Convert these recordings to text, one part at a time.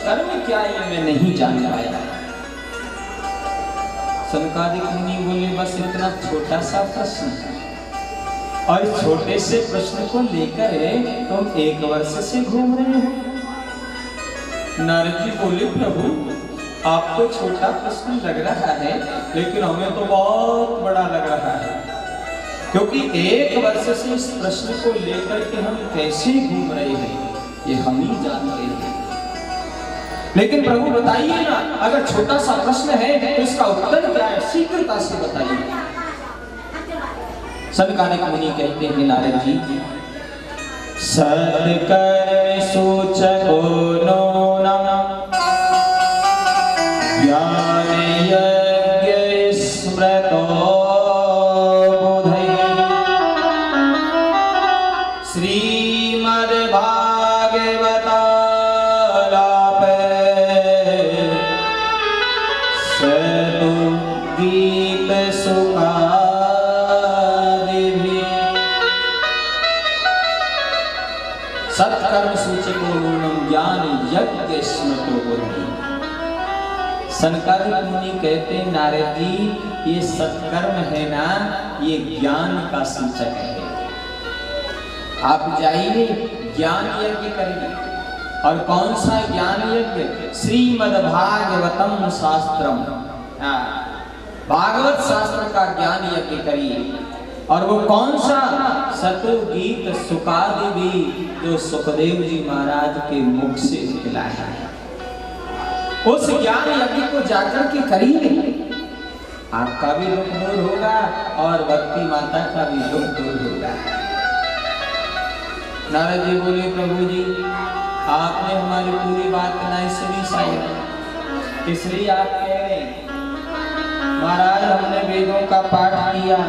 सत्कर्म क्या ये मैं नहीं जान पाया। सनकादिक मुनि बोले बस इतना छोटा सा प्रश्न, और इस छोटे से प्रश्न को लेकर तुम 1 वर्ष से घूम रहे हो। नारद जी बोले प्रभु आपको छोटा प्रश्न लग रहा है, लेकिन हमें तो बहुत बड़ा लग रहा है, क्योंकि 1 वर्ष से इस प्रश्न को लेकर के हम कैसे घूम रहे हैं ये हम ही जानते हैं। लेकिन प्रभु बताइए ना, अगर छोटा सा प्रश्न है तो इसका उत्तर क्या है, शीघ्रता से बताइए। सनकादिक मुनि कहते हैं नारद जी, सत्कर्म सूचको नो ज्ञान यज्ञ स्मृतो बुधै श्रीमद् भागवतालापे सतु गीत सुखादिभिः सत्कर्म सूचको नूनम ज्ञान यज्ञ स्मृतो बुद्धि। सनकादिक मुनि कहते हैं नारद जी ये सत्कर्म है ना, ये ज्ञान का सूचक है। आप जाइए ज्ञान यज्ञ करिए। और कौन सा ज्ञान यज्ञ? श्रीमद् भागवतम शास्त्रम, भागवत शास्त्र का ज्ञान यज्ञ करिए। और वो कौन सा? सतु गीत सुखादिभी, जो सुखदेव जी महाराज के मुख से निकला है। उस ज्ञान यज्ञ को जाकर के करिए, आपका भी दुख दूर होगा और भक्ति माता का भी दुख दूर होगा। नारद जी बोले प्रभु जी आपने हमारी पूरी बात नहीं सुनी शायद, इसलिए आप कह रहे हैं। महाराज हमने वेदों का पाठ किया,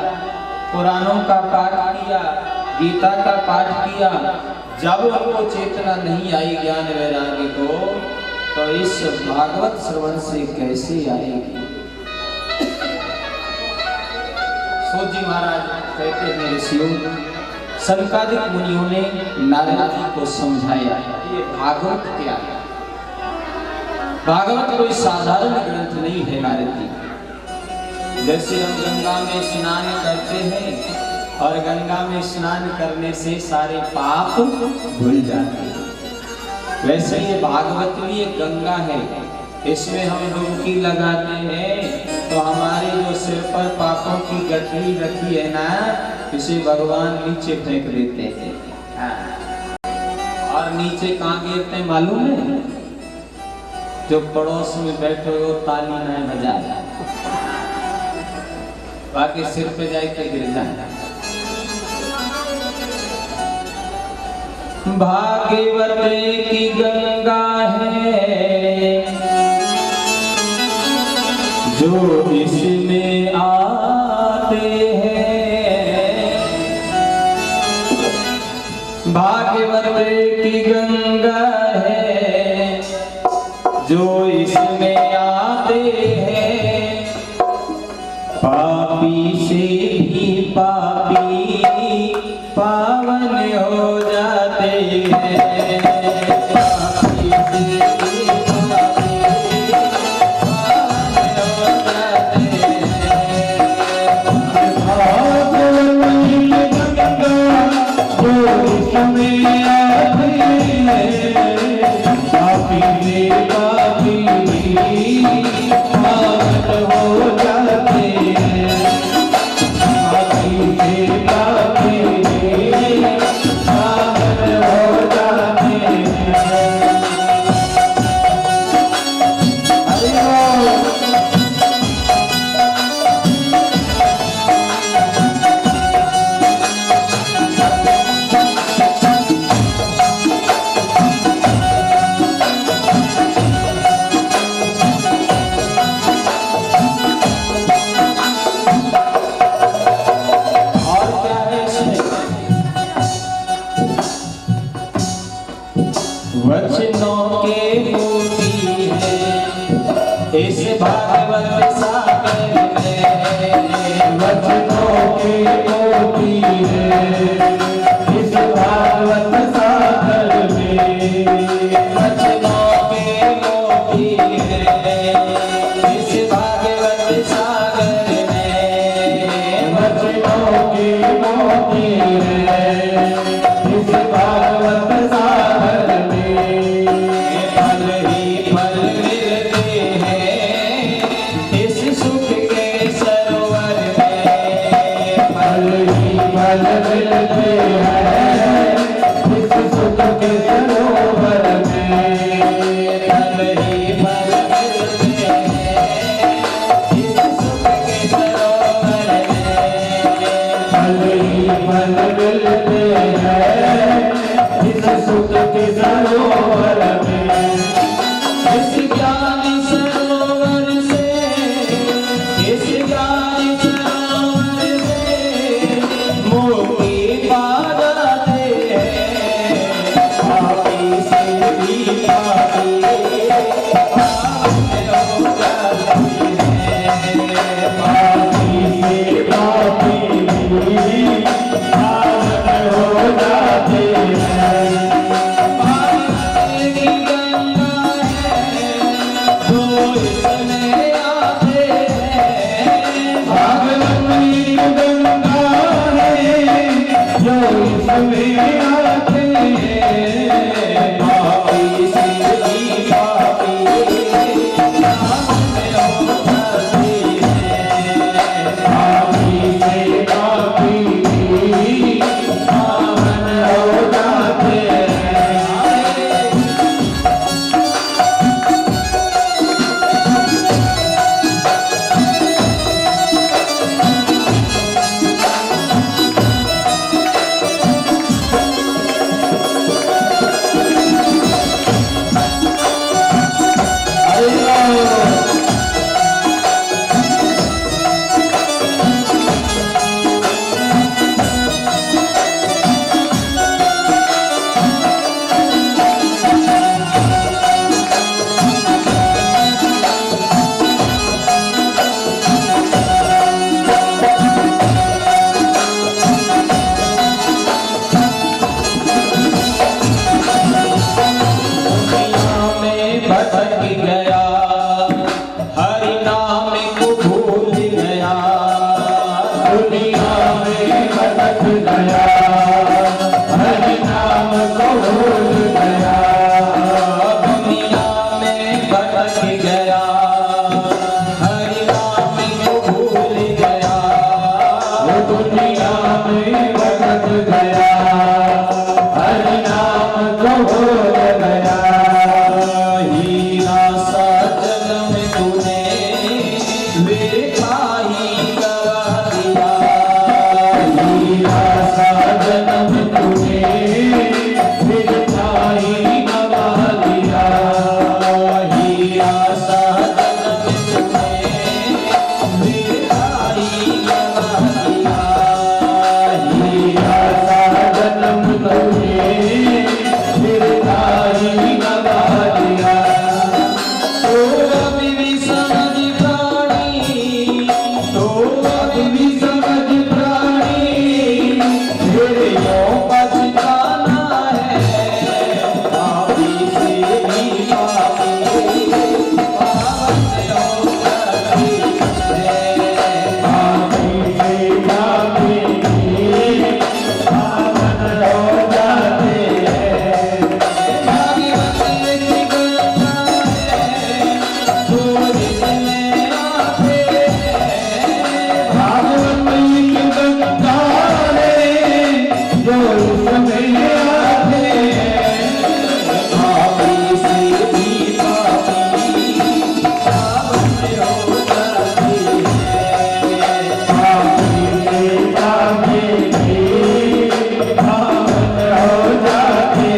पुराणों का पाठ किया, गीता का पाठ किया, जब हमको चेतना नहीं आई ज्ञान वैराग्य को, तो इस भागवत श्रवण से कैसे आएगी। सूत जी महाराज कहते हैं ऋषियों, सनकादिक मुनियों ने नारद जी को समझाया ये भागवत क्या है। भागवत कोई साधारण ग्रंथ नहीं है नारद जी। जैसे हम गंगा में स्नान करते हैं और गंगा में स्नान करने से सारे पाप धुल जाते हैं, वैसे ये भागवत भी एक गंगा है। इसमें हम डुबकी लगाते हैं तो हमारे जो सिर पर पापों की गठरी रखी है ना, इसे भगवान नीचे फेंक देते हैं। और नीचे कहाँ गिरते हैं मालूम है? जो पड़ोस में बैठे हो ताली ना बजाए, बाकी सिर पे जाके गिर जाए। भागवत की गंगा है जो इसमें आते हैं, भागवत की गंगा है जो इसमें आते हैं, पापी से भी पापी पावन हो जाते हैं, पापी से भी पापी पावन हो जाते हैं। भागवत की गंगा जो इसमें आते हैं, पापी से पापी पावन हो जाते हैं, पापी से पापी पावन हो जाते हैं। हरि बोल। वचनों के मोती है इस भागवत सागर में, वचनों के मोती है इस भागवत सागर में, वचनों के भटक गया, हरि नाम को भूल गया, दुनिया में भटक गया, हरि नाम को भूल गया, दुनिया में भटक गया, हरि नाम को भूल गया, दुनिया में भटक गया, हरि नाम को भूल गया। हीरा सा जन्म तूने देखा ही गवा दिया, हीरा सा जन्म तूने बिरथा ही गवा दिया, हीरा सा जन्म तूने देखा ही गवा दिया, हीरा सा जन्म तूने बिरथा ही गवा दिया। तो अभी भी समझ प्राणी, तो अभी भी समझ प्राणी, तेरे यों पछताना है, पापी से भी पापी, पावन हो जाती है, पापी से पापी पावन हो जाते हैं। भागवत की गंगा है, जो जिसमें आते हैं, भागवत की गंगा है, जो इसमें आते हैं। पापी से भी पापी, पावन हो जाती है, पापी से पापी पावन हो जाते हैं।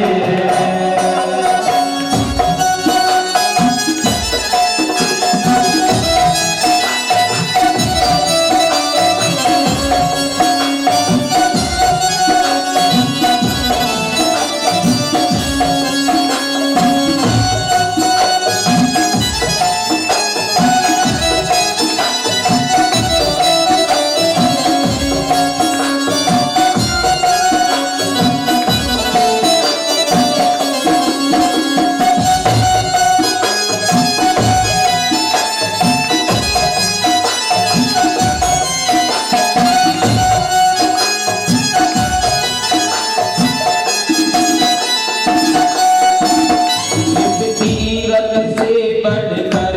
तीरथ से बढ़कर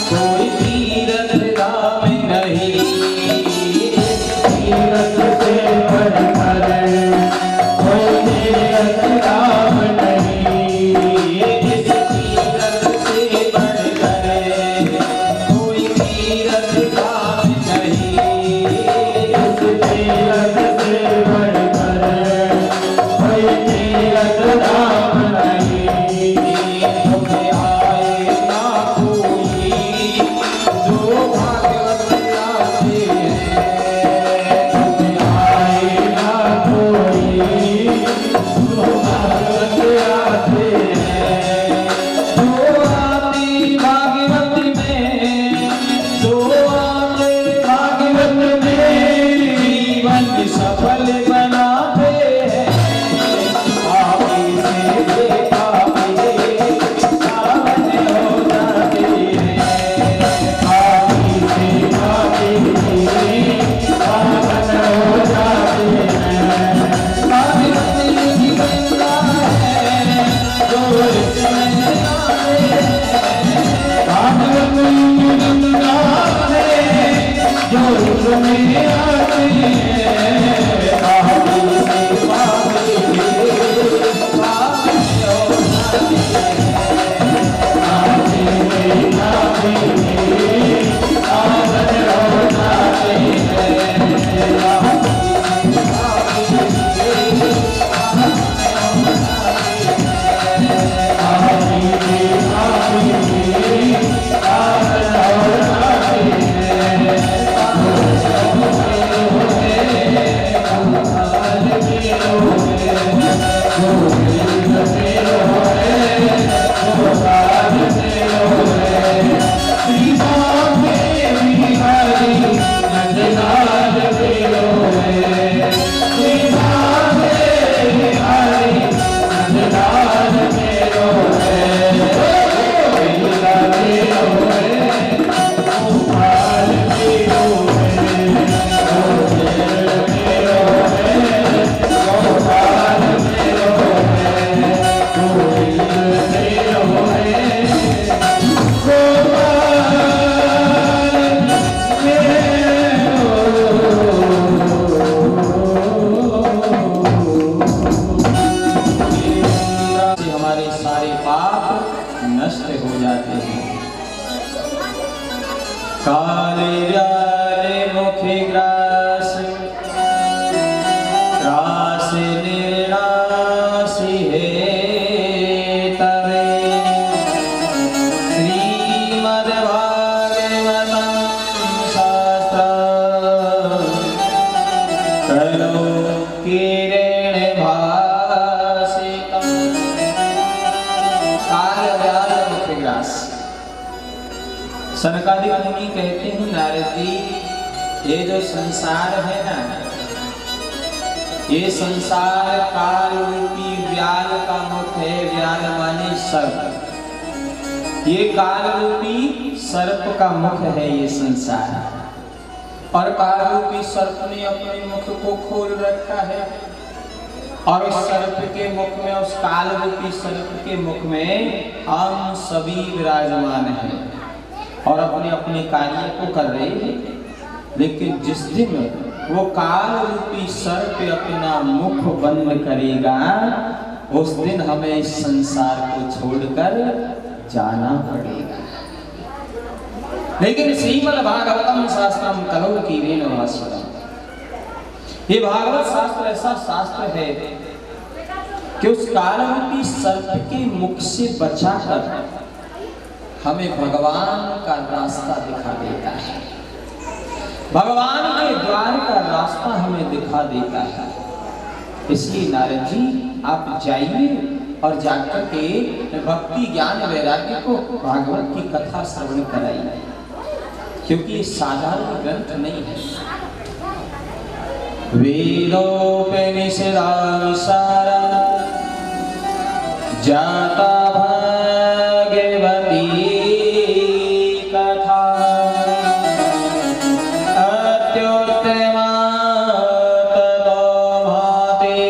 कोई तीरथ राम नहीं, तीरथ से बढ़कर कोई तीरथ राम नहीं। इस तीरथ से बढ़कर कोई तीरथ राम नहीं, इस तीरथ से बढ़कर कोई तीरथ राम नहीं। तुम्हें आए ना कोई जो भागवत गाते हैं, तुम्हें आए ना कोई जो भागवत आते हैं। जो आते भागवत में, जो आते भागवत में जीवन सफल बनाते हैं, पापी से बेपापी, पावन हो जाते हैं, पापी से पापी पावन हो जाते हैं। भागवत की गंगा है, जो इसमें आते हैं, भागवत की गंगा है, जो इसमें आते हैं। पापी से पापी, पावन हो जाते हैं, पापी से पापी पावन हो जाते हैं। पापी से पापी पावन हो जाते हैं। से हो जाते हैं। काले व्याले मुखे ग्रास ग्रास निर्णासी है तवे श्रीमद्भागवतं शास्त्र कलो किरण भासितम्। काल व्याल मुखे ग्रास। सनकादिक मुनि कहते हैं नारद जी, ये जो संसार है ना, ये संसार काल रूपी व्याल का मुख है। व्याल माने सर्प। ये काल रूपी सर्प का मुख है ये संसार। और काल रूपी सर्प ने अपने मुख को खोल रखा है और उस सर्प के मुख में, उस काल रूपी सर्प के मुख में हम सभी विराजमान हैं और अपने अपने कार्य को कर रहे हैं। लेकिन जिस दिन वो काल रूपी सर्प अपना मुख बंद करेगा, उस दिन हमें इस संसार को छोड़कर जाना पड़ेगा। लेकिन श्रीमद्भागवतम शास्त्रम कलौ कीरेण भास्वरम्। ये भागवत शास्त्र ऐसा शास्त्र है कि उस काल रूपी सर्प के मुख से बचाकर हमें भगवान का रास्ता दिखा देता है। भगवान के द्वार का रास्ता हमें दिखा देता है। इसलिए नारद जी आप जाइए और जाकर के भक्ति ज्ञान वैराग्य को भागवत की कथा श्रवण कराइए, क्योंकि साधारण ग्रंथ नहीं है। वेदोपनिषदानुसारा जाता भागवती कथा अत्युत्तमा ततो भाते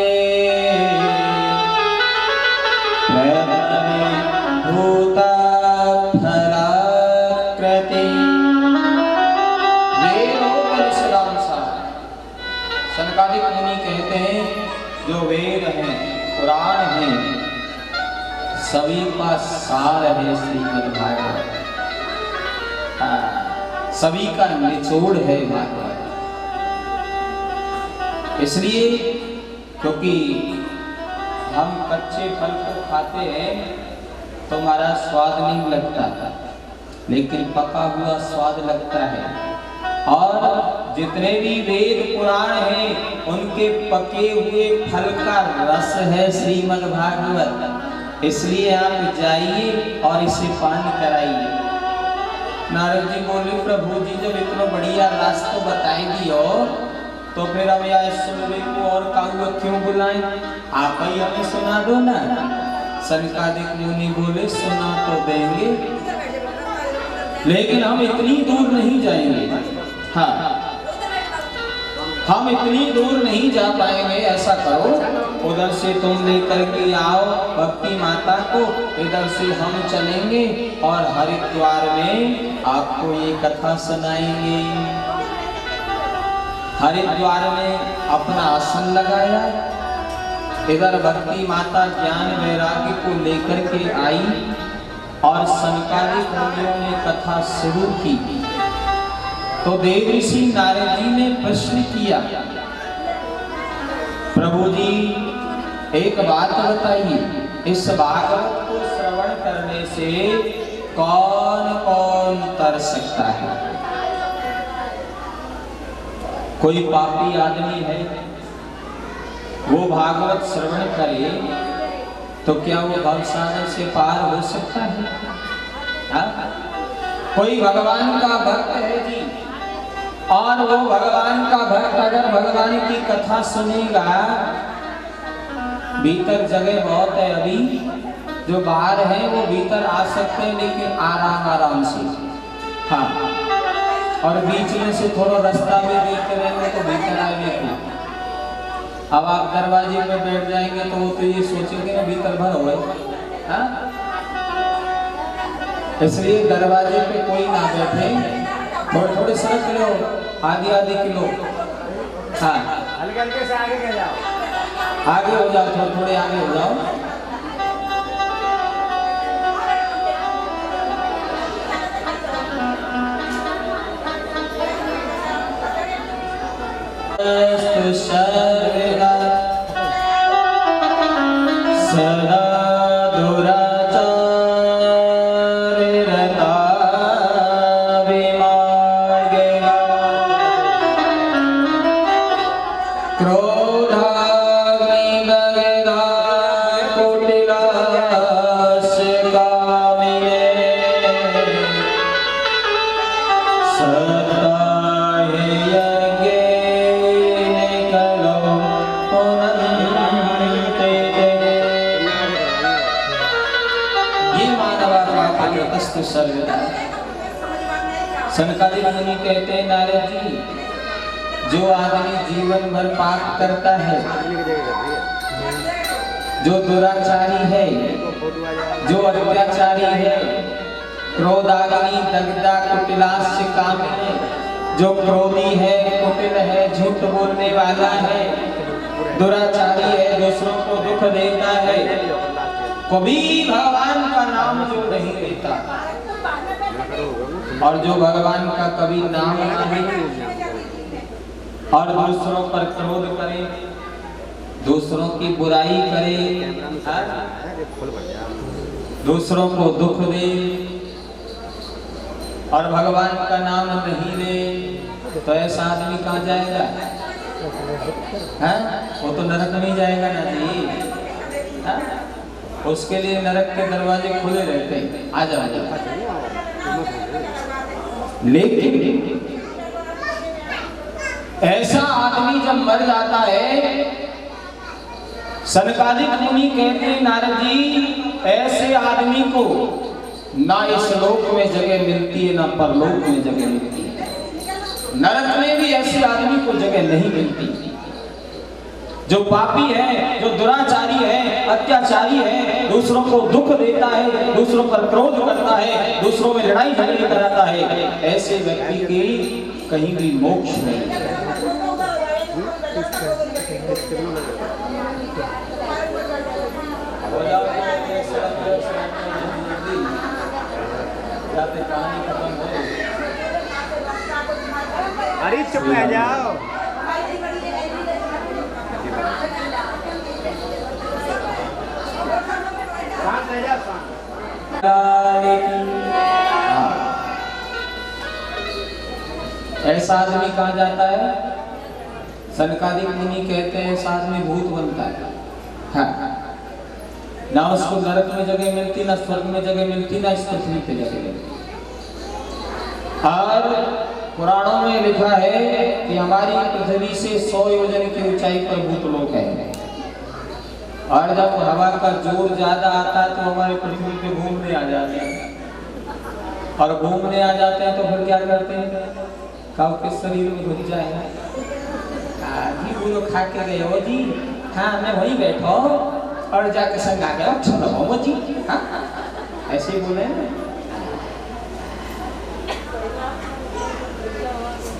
भूता फलाकृति। वेदोपनिषदानुसार सनकादिक मुनि कहते हैं जो वेद हैं, पुराण हैं, सभी का सार है श्रीमद्भागवत। सभी का निचोड़ है भागवत। इसलिए क्योंकि हम कच्चे फल को खाते हैं तो हमारा स्वाद नहीं लगता, लेकिन पका हुआ स्वाद लगता है। और जितने भी वेद पुराण हैं उनके पके हुए फल का रस है श्रीमद्भागवत। इसलिए आप जाइए और इसे पान कराइए। नारद जी बोले, प्रभु जी जब इतना बढ़िया रास्ता बताई दियो तो फिर अब यह सुनने को और काहुआ क्यों बुलाएं? आप ही हमें सुना दो ना। सनकादिक मुनि बोले, सुना तो देंगे, लेकिन हम इतनी दूर नहीं जाएंगे। हाँ, हम इतनी दूर नहीं जा पाएंगे। ऐसा करो, उधर से तुम लेकर के आओ भक्ति माता को, इधर से हम चलेंगे और हरिद्वार में आपको ये कथा सुनाएंगे। हरिद्वार में अपना आसन लगाया, इधर भक्ति माता ज्ञान वैराग्य को लेकर के आई और सनकादिक मुनियों ने कथा शुरू की। तो देव ऋषि नारद जी ने प्रश्न किया, प्रभु जी एक बात बताइए, इस भागवत को श्रवण करने से कौन कौन तर सकता है? कोई पापी आदमी है, वो भागवत श्रवण करे तो क्या वो भवसागर से पार हो सकता है? कोई भगवान का भक्त है जी, और वो भगवान का भक्त अगर भगवान की कथा सुनेगा, भीतर जगह बहुत है, अभी जो बाहर है वो भीतर आ सकते हैं, लेकिन आराम आराम से। हाँ, और बीच में से थोड़ा रास्ता भी देखते रहेंगे तो भीतर आएंगे। अब आप दरवाजे में बैठ जाएंगे तो वो तो ये सोचेंगे ना भीतर भर हो गए। इसलिए दरवाजे पे कोई ना बैठे, थोड़े थोड़े सरक लो, आगे आगे किलो। हाँ, हल्के हल्के से आगे जाओ, आगे हो जाओ, थोड़े थोड़े आगे हो जाओ। सताए यज्ञ करो पुनन्ते। ये मानवात्मस्तु सर्वदा। सनकादिक मुनि कहते हैं नारद जी, जो आदमी जीवन भर पाप करता है, जो दुराचारी है, जो अत्याचारी है, क्रोधाग्नि दग्धा कुटिलास्य कामिनी, जो क्रोधी है, कुटिल है, झूठ बोलने वाला है, दुराचारी है, दूसरों को दुख देता है, कभी भगवान का नाम जो नहीं लेता, और जो भगवान का कभी नाम नहीं और दूसरों पर क्रोध करे, दूसरों की बुराई करे, दूसरों को दुख दे और भगवान का नाम नहीं ले, तो ऐसा आदमी कहाँ जाएगा? वो तो नरक नहीं जाएगा ना जी। हा? उसके लिए नरक के दरवाजे खुले रहते हैं, आ जाओ। लेकिन ऐसा आदमी जब मर जाता है, सनकादिक मुनि कहते हैं नारद जी, ऐसे आदमी को ना इस लोक में जगह मिलती है, ना परलोक में जगह मिलती है। नरक में भी ऐसे आदमी को जगह नहीं मिलती। जो पापी है, जो दुराचारी है, अत्याचारी है, दूसरों को दुख देता है, दूसरों पर क्रोध करता है, दूसरों में लड़ाई झगड़े कराता है, ऐसे व्यक्ति के कहीं भी मोक्ष नहीं है। अरे चुप रह जाओ। ऐसा आदमी कहाँ जाता है? सनकादिक मुनि कहते हैं ऐसा आदमी भूत बनता है। हाँ। ना उसको नरक में जगह मिलती, ना स्वर्ग में जगह मिलती, ना इस पृथ्वी पे जगह मिलती। और पुराणों में लिखा है कि हमारी पृथ्वी से 100 योजन की ऊंचाई पर भूत लोग हैं, और जब हवा का जोर ज्यादा आता है तो हमारे पृथ्वी पे घूमने आ जाते हैं, और घूमने आ जाते हैं तो फिर क्या करते हैं? काव के शरीर में घुस जाए, जी वो लोग खा के गए हो जी, हाँ मैं वहीं बैठो और जाके संग आ गया चलो हो जी, हाँ ऐसे ही बोले।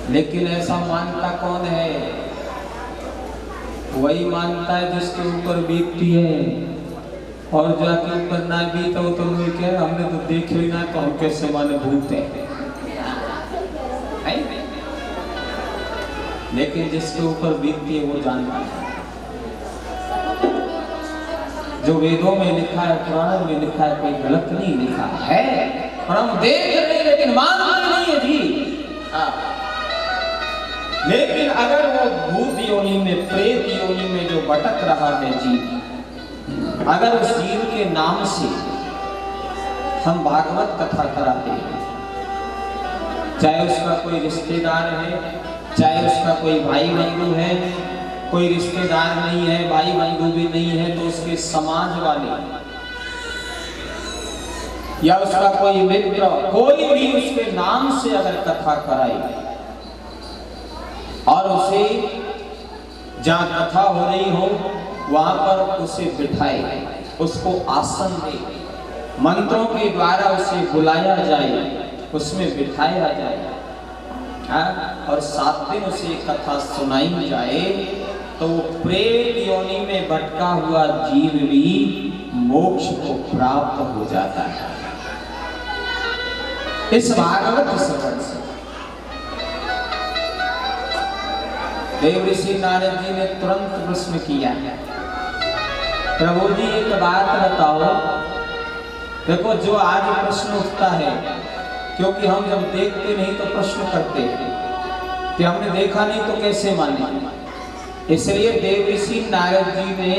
लेकिन ऐसा मानता कौन है? वही मानता है जिसके ऊपर बीतती है, और जाके ऊपर ना बीता हो तो वो क्या, हमने तो देख ही ना, तो हम कैसे माने भूत है। लेकिन जिसके ऊपर बीतती है वो जानता है। जो वेदों में लिखा है, पुराणों में लिखा है, कोई गलत नहीं लिखा है, और हम देख रहे लेकिन मानते नहीं है जी। लेकिन अगर वो भूत योनि में, प्रेत योनि में जो भटक रहा है जी, अगर उस जीव के नाम से हम भागवत कथा कराते हैं, चाहे उसका कोई रिश्तेदार है, चाहे उसका कोई भाई बंधु है, कोई रिश्तेदार नहीं है, भाई बंधु भी नहीं है, तो उसके समाज वाले या उसका कोई मित्र, कोई भी उसके नाम से अगर कथा कराए और उसे जहाँ कथा हो रही हो वहां पर उसे बिठाए, उसको आसन दे, मंत्रों के द्वारा उसे बुलाया जाए, उसमें बिठाया जाए, और 7 दिन उसे कथा सुनाई जाए, तो वो प्रेत योनि में भटका हुआ जीव भी मोक्ष को प्राप्त हो जाता है। इस भागवत श्रवण से देव ऋषि नारद जी ने तुरंत प्रश्न किया, प्रभु जी एक बात बताओ। देखो जो आज प्रश्न उठता है, क्योंकि हम जब देखते नहीं तो प्रश्न करते हैं कि हमने देखा नहीं तो कैसे माने, इसलिए देव ऋषि नारद जी ने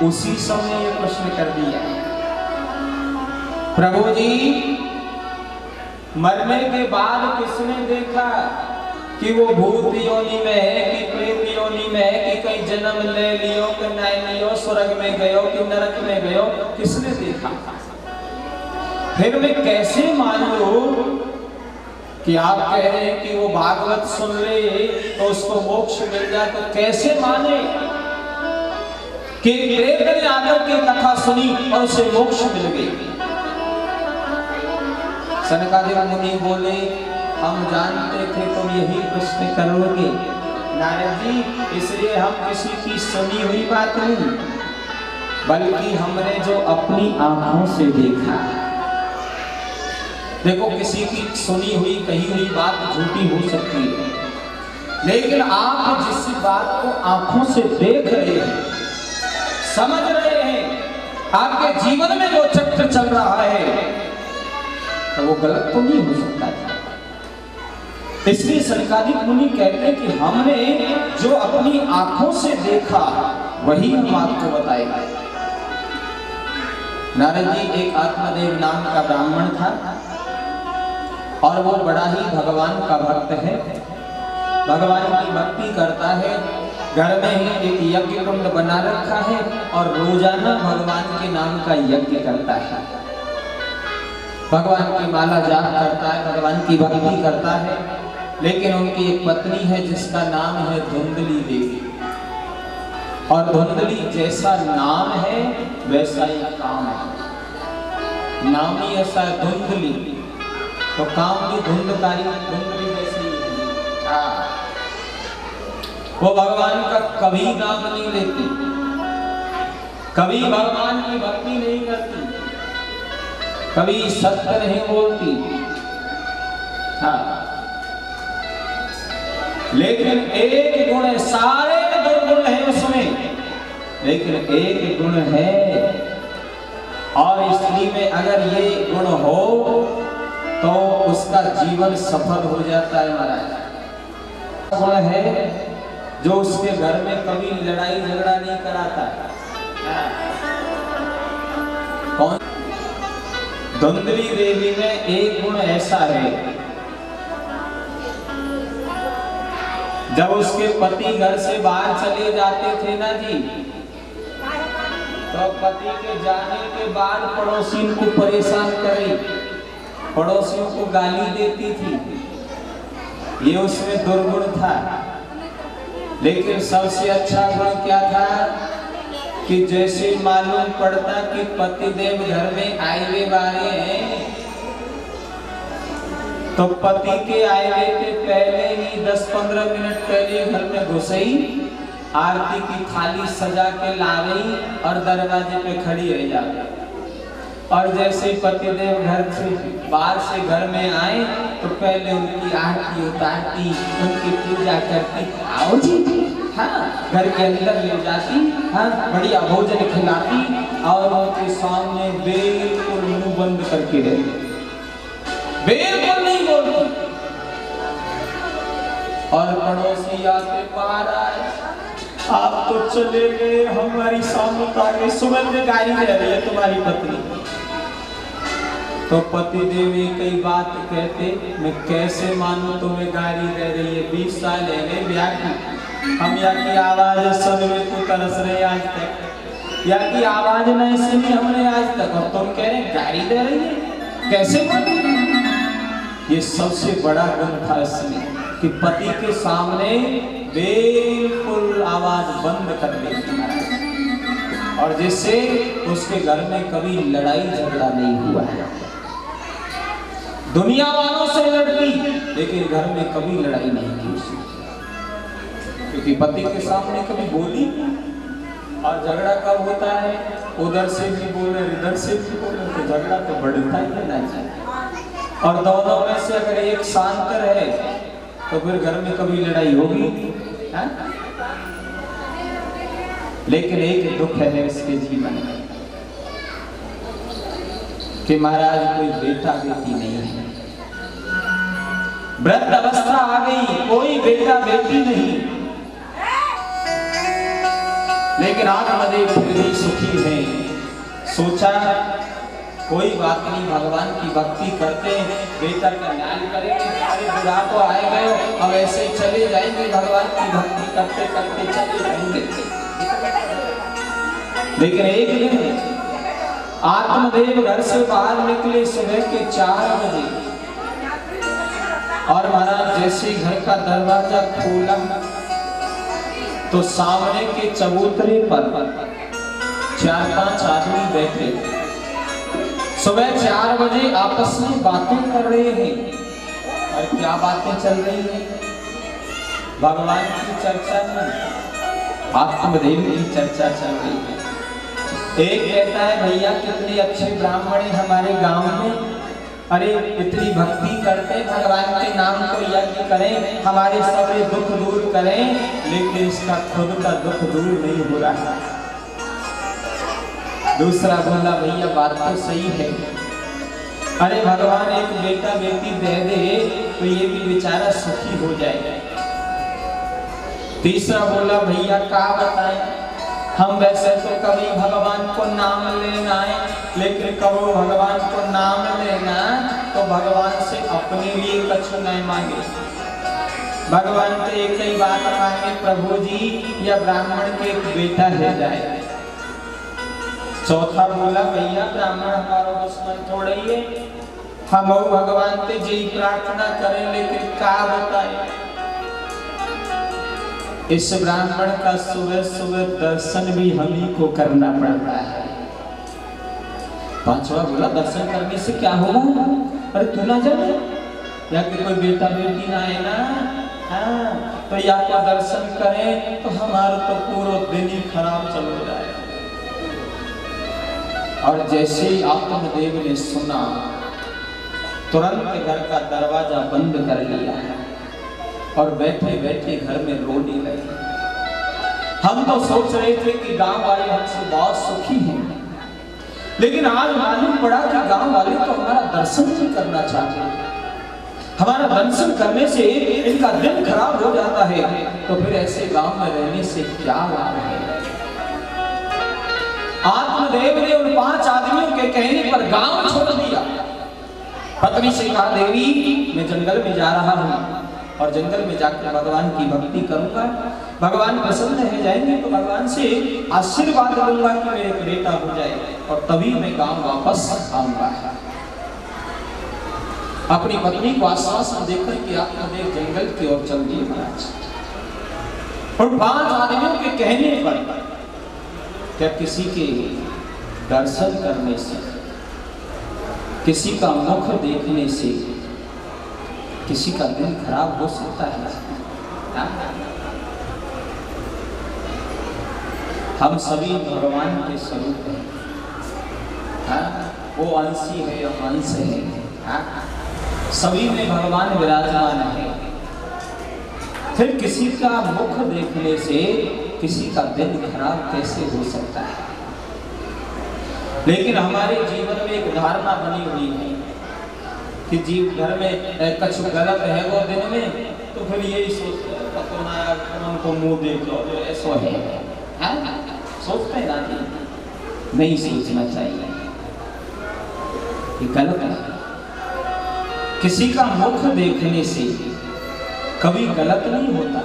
उसी समय ये प्रश्न कर दिया, प्रभु जी मरने के बाद किसने देखा कि वो भूत योनि में है कि प्रेत योनि में है कि कहीं जन्म ले लियो कि नहीं लियो, स्वर्ग में गयो कि नरक में गयो, किसने देखा? फिर मैं कैसे मान लूं कि आप कह रहे हैं कि वो भागवत सुन ले तो उसको मोक्ष मिल जाए, तो कैसे माने कि प्रेत ने आकर के कथा सुनी और उसे मोक्ष मिल गई? सनकादिक मुनि बोले, हम जानते थे तुम यही प्रश्न करोगे नारद जी, इसलिए हम किसी की सुनी हुई बात नहीं, बल्कि हमने जो अपनी आंखों से देखा। देखो, किसी की सुनी हुई कही हुई बात झूठी हो सकती है, लेकिन आप जिस बात को आंखों से देख रहे हैं, समझ रहे हैं, आपके जीवन में जो चक्र चल रहा है, तो वो गलत तो नहीं हो सकता है। इसलिए सनकादिक मुनि कहते हैं कि हमने जो अपनी आंखों से देखा वही हम आपको बताएंगे। नारद जी, एक आत्मदेव नाम का ब्राह्मण था और वो बड़ा ही भगवान का भक्त है, भगवान की भक्ति करता है, घर में ही एक यज्ञ कुंड बना रखा है और रोजाना भगवान के नाम का यज्ञ करता है, भगवान की माला जाप करता है, भगवान की भक्ति करता है। लेकिन उनकी एक पत्नी है जिसका नाम है धुंधली देवी, और धुंधली जैसा नाम है वैसा ही काम है, नाम ही ऐसा है धुंधली, तो काम भी धुंधकारी, धुंधली जैसी है। वो भगवान का कभी नाम नहीं लेती, कभी भगवान की भक्ति नहीं करती, कभी सत्य नहीं बोलती। हाँ, लेकिन एक गुण है, सारे दुर्गुण है उसमें, लेकिन एक गुण है, और स्त्री में अगर ये गुण हो तो उसका जीवन सफल हो जाता है महाराज। गुण है जो उसके घर में कभी लड़ाई झगड़ा नहीं कराता। कौन? धुंधली देवी में एक गुण ऐसा है, जब उसके पति घर से बाहर चले जाते थे ना जी, तो पति के जाने के बाद पड़ोसी को परेशान करे, पड़ोसियों को गाली देती थी, ये उसमें दुर्गुण था। लेकिन सबसे अच्छा गुण क्या था कि जैसे मालूम पड़ता कि पतिदेव घर में आए हुए वाले हैं, तो पति के आए के पहले ही 10-15 मिनट पहले घर में घुसई, आरती की थाली सजा के लावई और दरवाजे पे खड़ी रह जाती। और जैसे पतिदेव घर से बाहर से घर में आए तो पहले उनकी आरती उतारती, उनकी पूजा करती, आओ जी, हाँ, घर के अंदर ले जाती, हाँ, बढ़िया भोजन खिलाती और उनके सामने बिल्कुल मुंह बंद करके रहती, बिल्कुल नहीं बोलती। और पड़ोसी आके पार आए, आप तो चले गए, हमारी सामत आ गई, सुबह में गाली रह रही है तुम्हारी पत्नी। तो पति देव कई बात कहते, मैं कैसे मानूं तुम्हें गाली रह रही है, 20 साल है गए ब्याह की, हम या की आवाज सुन में तू तरस रहे आज तक, या की आवाज नहीं सुनी हमने आज तक, और तुम कह रहे गाली दे रही है, कैसे मानूं? ये सबसे बड़ा गुण था इसमें कि पति के सामने बिल्कुल आवाज बंद कर देती, और जिससे उसके घर में कभी लड़ाई झगड़ा नहीं हुआ है। दुनिया वालों से लड़ती, लेकिन घर में कभी लड़ाई नहीं की उसने, क्योंकि पति के सामने कभी बोली। और झगड़ा कब होता है? उधर से भी बोले, इधर से भी बोले, तो झगड़ा तो बढ़ता ही है ना। और दोनों में से अगर एक शांत रहे तो फिर घर में कभी लड़ाई होगी, है? लेकिन एक दुख है इसके जीवन में कि महाराज कोई बेटा बेटी नहीं है, वृद्ध अवस्था आ गई, कोई बेटा बेटी नहीं, लेकिन आत्मदेव फिर भी सुखी है। सोचा कोई बात नहीं, भगवान की भक्ति करते हैं, बेटा कल्याण करेंगे, अरे बुढ़ापा आए गए अब ऐसे चले जाएंगे, भगवान की भक्ति करते करते चले जाएंगे। लेकिन एक दिन आत्मदेव घर से बाहर निकले सुबह के 4 बजे, और महाराज जैसे घर का दरवाजा खोला तो सामने के चबूतरे पर 4-5 आदमी बैठे, सुबह 4 बजे आपस में बातें कर रहे हैं। और क्या बातें चल रही हैं? भगवान की चर्चा नहीं, आत्मदेव की चर्चा चल रही है। एक कहता है भैया कितने अच्छे ब्राह्मण हैं हमारे गांव में, अरे इतनी भक्ति करते भगवान के नाम को यज्ञ करें, हमारे सारे दुख दूर करें, लेकिन इसका खुद का दुख दूर नहीं हो रहा। दूसरा बोला भैया बात तो सही है, अरे भगवान एक बेटा बेटी दे दे तो ये भी बेचारा सुखी हो जाएगा। तीसरा बोला भैया क्या बताएं, हम वैसे तो कभी भगवान को नाम लेना है, लेकिन कभी भगवान को नाम लेना तो भगवान से अपने लिए कुछ नहीं मांगे, भगवान तो एक ही बात मांगे, प्रभु जी या ब्राह्मण के एक बेटा है जाए। चौथा बोला भैया ब्राह्मण हमारा दुश्मन थोड़ा ही है, हम भगवान से जी प्रार्थना करें, लेकिन क्या बताए इस ब्राह्मण का सुबह सुबह दर्शन भी हम ही को करना पड़ता है। पांचवा बोला दर्शन करने से क्या होगा, अरे तू ना जाए या कि कोई बेटा बेटी ना है ना, हाँ तो या तो दर्शन करें तो हमारा तो पूरा दिन ही खराब चल जाए। और जैसे ही आत्मदेव ने सुना तुरंत घर का दरवाजा बंद कर लिया और बैठे बैठे घर में रोने लगे। हम तो सोच रहे थे कि गांव वाले हमसे बहुत सुखी हैं, लेकिन आज मालूम पड़ा कि गांव वाले तो हमारा दर्शन नहीं करना चाहते, हमारा दर्शन करने से इनका दिन खराब हो जाता है, तो फिर ऐसे गांव में रहने से क्या लाभ है। आत्मदेव ने उन 5 आदमियों के कहने पर गांव छोड़ दिया। पत्नी से कहा देवी मैं जंगल में जा रहा हूं और जंगल में जाकर भगवान की भक्ति करूंगा, भगवान प्रसन्न हो जाएंगे तो भगवान से आशीर्वाद लूंगा कि मेरे एक बेटा हो जाए, और तभी मैं गांव वापस आऊंगा। अपनी पत्नी को आश्वासन देकर कि आत्मदेव जंगल की ओर चल दिए महाराज। और 5 आदमियों के कहने पर क्या किसी के दर्शन करने से, किसी का मुख देखने से किसी का दिन खराब हो सकता है? हम सभी भगवान के स्वरूप हैं, वो अंशी है या अंश है, सभी में भगवान विराजमान है। फिर किसी का मुख देखने से किसी का दिन खराब कैसे हो सकता है? लेकिन हमारे जीवन में एक धारणा बनी हुई है कि जीव घर में कुछ गलत है वो दिन में, तो फिर यही सोचते उनको मुंह देख लो तो ऐसा है, सोचते ना, नहीं सोचना चाहिए, ये गलत है। किसी का मुख देखने से कभी गलत नहीं होता,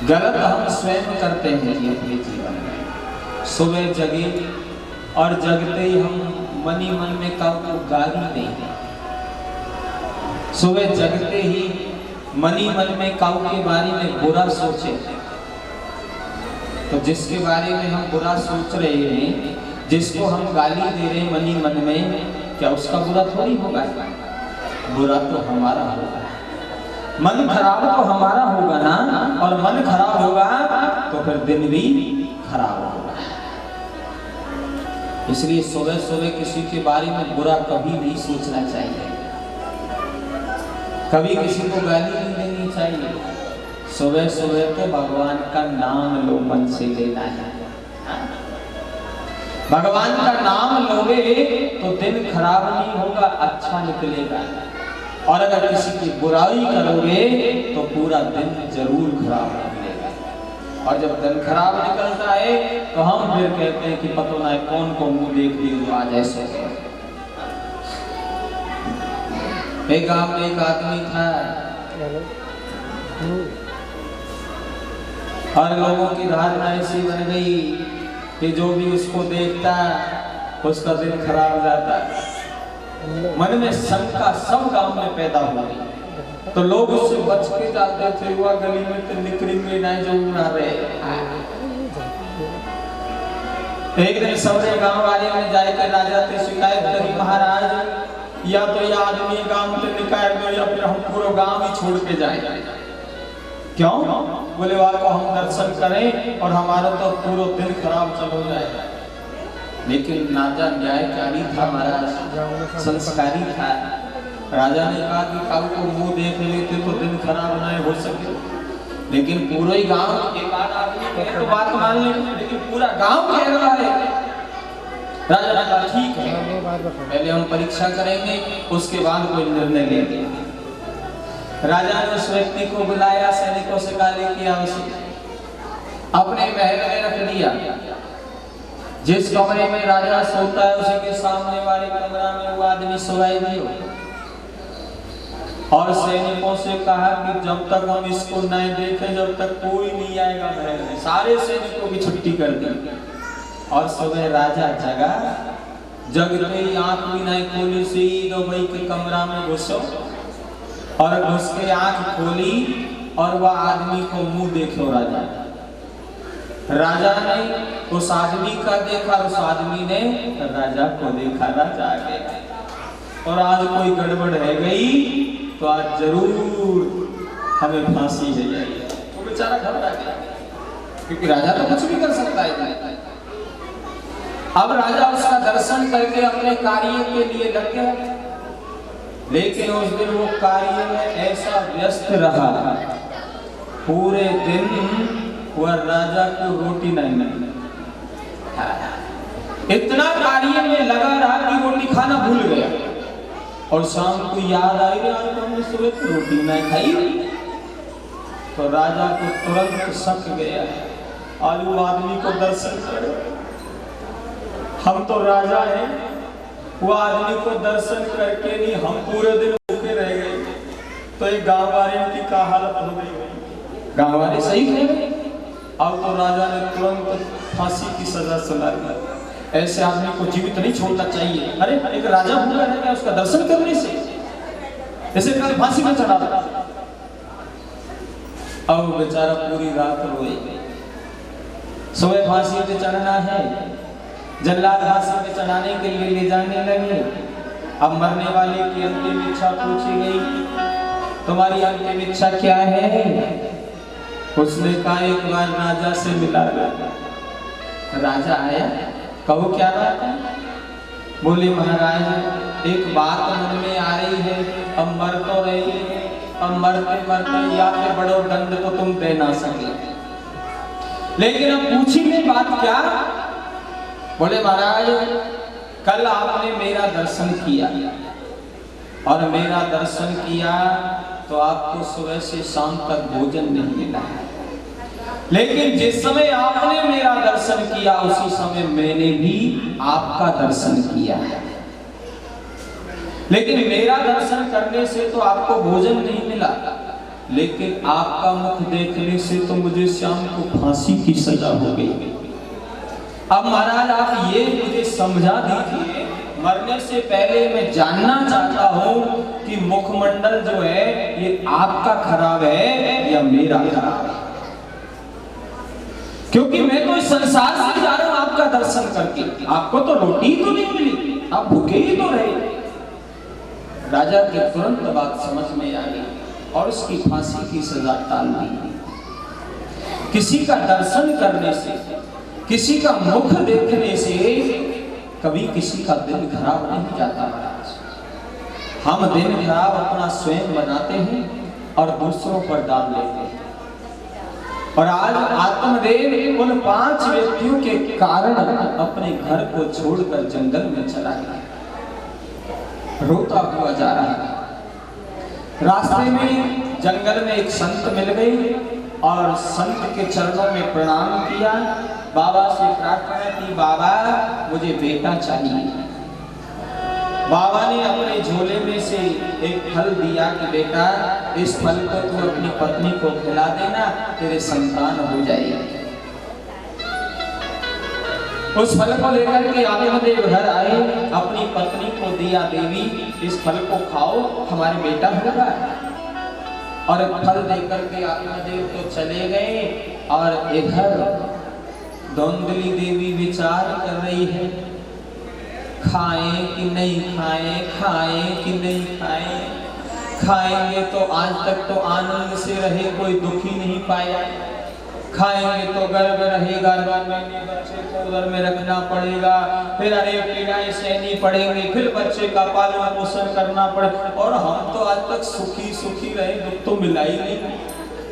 गलत हम स्वयं करते हैं अपने जीवन में। सुबह जगे और जगते ही हम मनी मन में काऊ को गाली दें, सुबह जगते ही मनी मन में काऊ के बारे में बुरा सोचे, तो जिसके बारे में हम बुरा सोच रहे हैं, जिसको हम गाली दे रहे हैं मनी मन में, क्या उसका बुरा थोड़ी होगा? बुरा तो हमारा होगा, मन खराब तो हमारा होगा ना, और मन खराब होगा तो फिर दिन भी खराब होगा। इसलिए सुबह सुबह किसी के बारे में बुरा कभी नहीं सोचना चाहिए, कभी किसी को गाली नहीं देनी चाहिए। सुबह सुबह तो भगवान का नाम लो, मन से लेना है। भगवान का नाम लोगे तो दिन खराब नहीं होगा, अच्छा निकलेगा। और अगर किसी की बुराई करोगे तो पूरा दिन जरूर खराब निकलेगा। और जब दिन खराब निकलता है तो हम फिर कहते हैं कि पता ना कौन को मुंह देख दी आज ऐसे। एक गांव में एक आदमी था और लोगों की धारणा ऐसी बन गई कि जो भी उसको देखता उसका दिन खराब हो जाता। मन में शंका सब गांव में पैदा हो गई तो लोग उससे बच के जाते थे। हुआ गली में तो निकलेंगे ना जो उड़ा रहे। एक दिन सबरे गांव वाले ने जाकर राजा से शिकायत करी, महाराज या तो यह आदमी गांव से निकाल दो या फिर हम पूरा गांव ही छोड़ के जाए। क्यों? बोले वाला हम दर्शन करें और हमारा तो पूरा दिन खराब चल जाए। लेकिन राजा न्यायकारी था महाराज, संस्कारी था। राजा ने कहा कि कल को मुंह देख लेते तो दिन खराब नहीं हो सके, लेकिन पूरे गांव के बाद आदमी कहे तो बात मान ले, लेकिन पूरा गांव कह रहा है। राजा ने कहा ठीक है, पहले हम परीक्षा करेंगे उसके बाद कोई निर्णय लेंगे। राजा ने उस व्यक्ति को बुलाया, सैनिकों से कहा लेके आओ, अपने महल में रख दिया। जिस कमरे में राजा सोता है उसी के सामने वाले कमरा में वो आदमी सोवाई दियो और सैनिकों से कहा कि जब तक हम इसको नहीं देखें जब तक कोई नहीं आएगा महल में। सारे सैनिकों की छुट्टी कर दी और सुबह राजा जगा। जगते ही आंख भी नहीं खोली, सीधो वही के कमरा में घुसो और घुस के आंख खोली और वह आदमी को मुंह देखो। राजा ने उस आदमी का देखा, उस आदमी ने राजा को देखा। राजा आ गया और आज कोई गड़बड़ है गई तो आज जरूर हमें फांसी है जाएगी। तो बेचारा घबरा गया क्योंकि राजा तो कुछ भी कर सकता है। अब राजा उसका दर्शन करके अपने कार्य के लिए लग गया, लेकिन उस दिन वो कार्य में ऐसा व्यस्त रहा पूरे दिन वह राजा को रोटी नहीं मिली। इतना कार्य में लगा रहा कि रोटी खाना भूल गया और शाम को याद आई आज तो हमने सुबह को रोटी नहीं खाई। तो राजा को तुरंत शक गया, आज वो आदमी को दर्शन करो, हम तो राजा हैं, वो आदमी को दर्शन करके नहीं हम पूरे दिन भूखे रह गए। तो एक गांव वाले की क्या हालत हो गई। गांव वाले सही थे। अब तो राजा ने तुरंत फांसी की सजा सुना दी। ऐसे आदमी को जीवित नहीं छोड़ना चाहिए। अरे एक राजा भूखा रह गया उसका दर्शन करने से, ऐसे कल फांसी में चढ़ा था। अब बेचारा पूरी रात रोए। सुबह फांसी पे चढ़ना है, जल्लाद फांसी पे चढ़ाने के लिए ले जाने लगे। अब मरने वाले की अंतिम इच्छा पूछी गई, तुम्हारी अंतिम इच्छा क्या है? उसने कहा एक बार राजा से मिला। राजा आया, कहो क्या बात है? बोले महाराज एक बात मन में आ रही है, अब मर तो रही है, अब मरते मरते या फिर बड़ो दंड तो तुम दे ना सके, लेकिन अब पूछिए बात क्या? बोले महाराज कल आपने मेरा दर्शन किया और मेरा दर्शन किया तो आपको सुबह से शाम तक भोजन नहीं मिला है, लेकिन जिस समय आपने मेरा दर्शन किया उसी समय मैंने भी आपका दर्शन किया है, लेकिन मेरा दर्शन करने से तो आपको भोजन नहीं मिला, लेकिन आपका मुख देखने से तो मुझे शाम को फांसी की सजा हो गई। अब महाराज आप ये मुझे समझा दीजिए, मरने से पहले मैं जानना चाहता हूँ कि मुखमंडल जो है ये आपका खराब है या मेरा खराब है, क्योंकि मैं तो इस संसार से जा रहा हूं आपका दर्शन करके, आपको तो रोटी तो नहीं मिली, आप भूखे ही तो रहे। राजा की तुरंत बात समझ में आ गई और उसकी फांसी की सजा टाल दी। किसी का दर्शन करने से, किसी का मुख देखने से कभी किसी का दिन खराब नहीं जाता महाराज। हम दिन खराब अपना स्वयं बनाते हैं और दूसरों पर डाल लेते हैं। और आज आत्मदेव उन 5 व्यक्तियों के कारण अपने घर को छोड़कर जंगल में चला गया, रोता हुआ जा रहा है। रास्ते में जंगल में एक संत मिल गए और संत के चरणों में प्रणाम किया, बाबा से प्रार्थना की, बाबा मुझे बेटा चाहिए। बाबा ने अपने झोले में से एक फल दिया कि बेटा इस फल को तू अपनी पत्नी को खिला देना, तेरे संतान हो जाएगी। उस फल को लेकर के आत्मदेव घर आए, अपनी पत्नी को दिया, देवी इस फल को खाओ, हमारे बेटा होगा। और फल देकर के आत्मदेव तो चले गए, और इधर धुंधली देवी विचार कर रही है, खाएं कि नहीं खाएं, खाएं कि नहीं खाएं। खाएंगे तो आज तक तो आनंद से रहे, कोई दुखी नहीं पाया। खाएंगे तो गर्व रहेगा, 9 महीने बच्चे को उधर में रखना पड़ेगा, फिर अनेक पीड़ाएं सहनी पड़ेंगी, फिर बच्चे का पालन पोषण करना पड़े। और हम तो आज तक सुखी सुखी रहे, दुख तो मिला ही नहीं,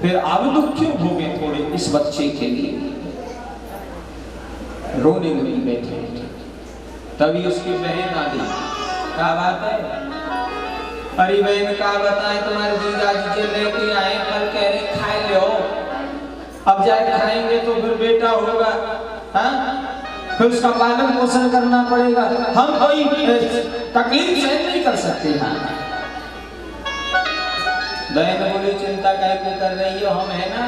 फिर अब दुख क्यों भोगे थोड़े इस बच्चे के लिए। रोने लगी बैठे। तभी उसकी बहन आ गई, क्या बात है? अरे बहन क्या बताएं, तुम्हारे जीजा जी लेके आए, कल कह रहे खाए लो, अब जाए खाएंगे तो फिर बेटा होगा, हाँ? फिर उसका पालन पोषण करना पड़ेगा, हम कोई तकलीफ सहन नहीं कर सकते। हाँ बहन बोली चिंता कैसे कर रही हो, हम है ना,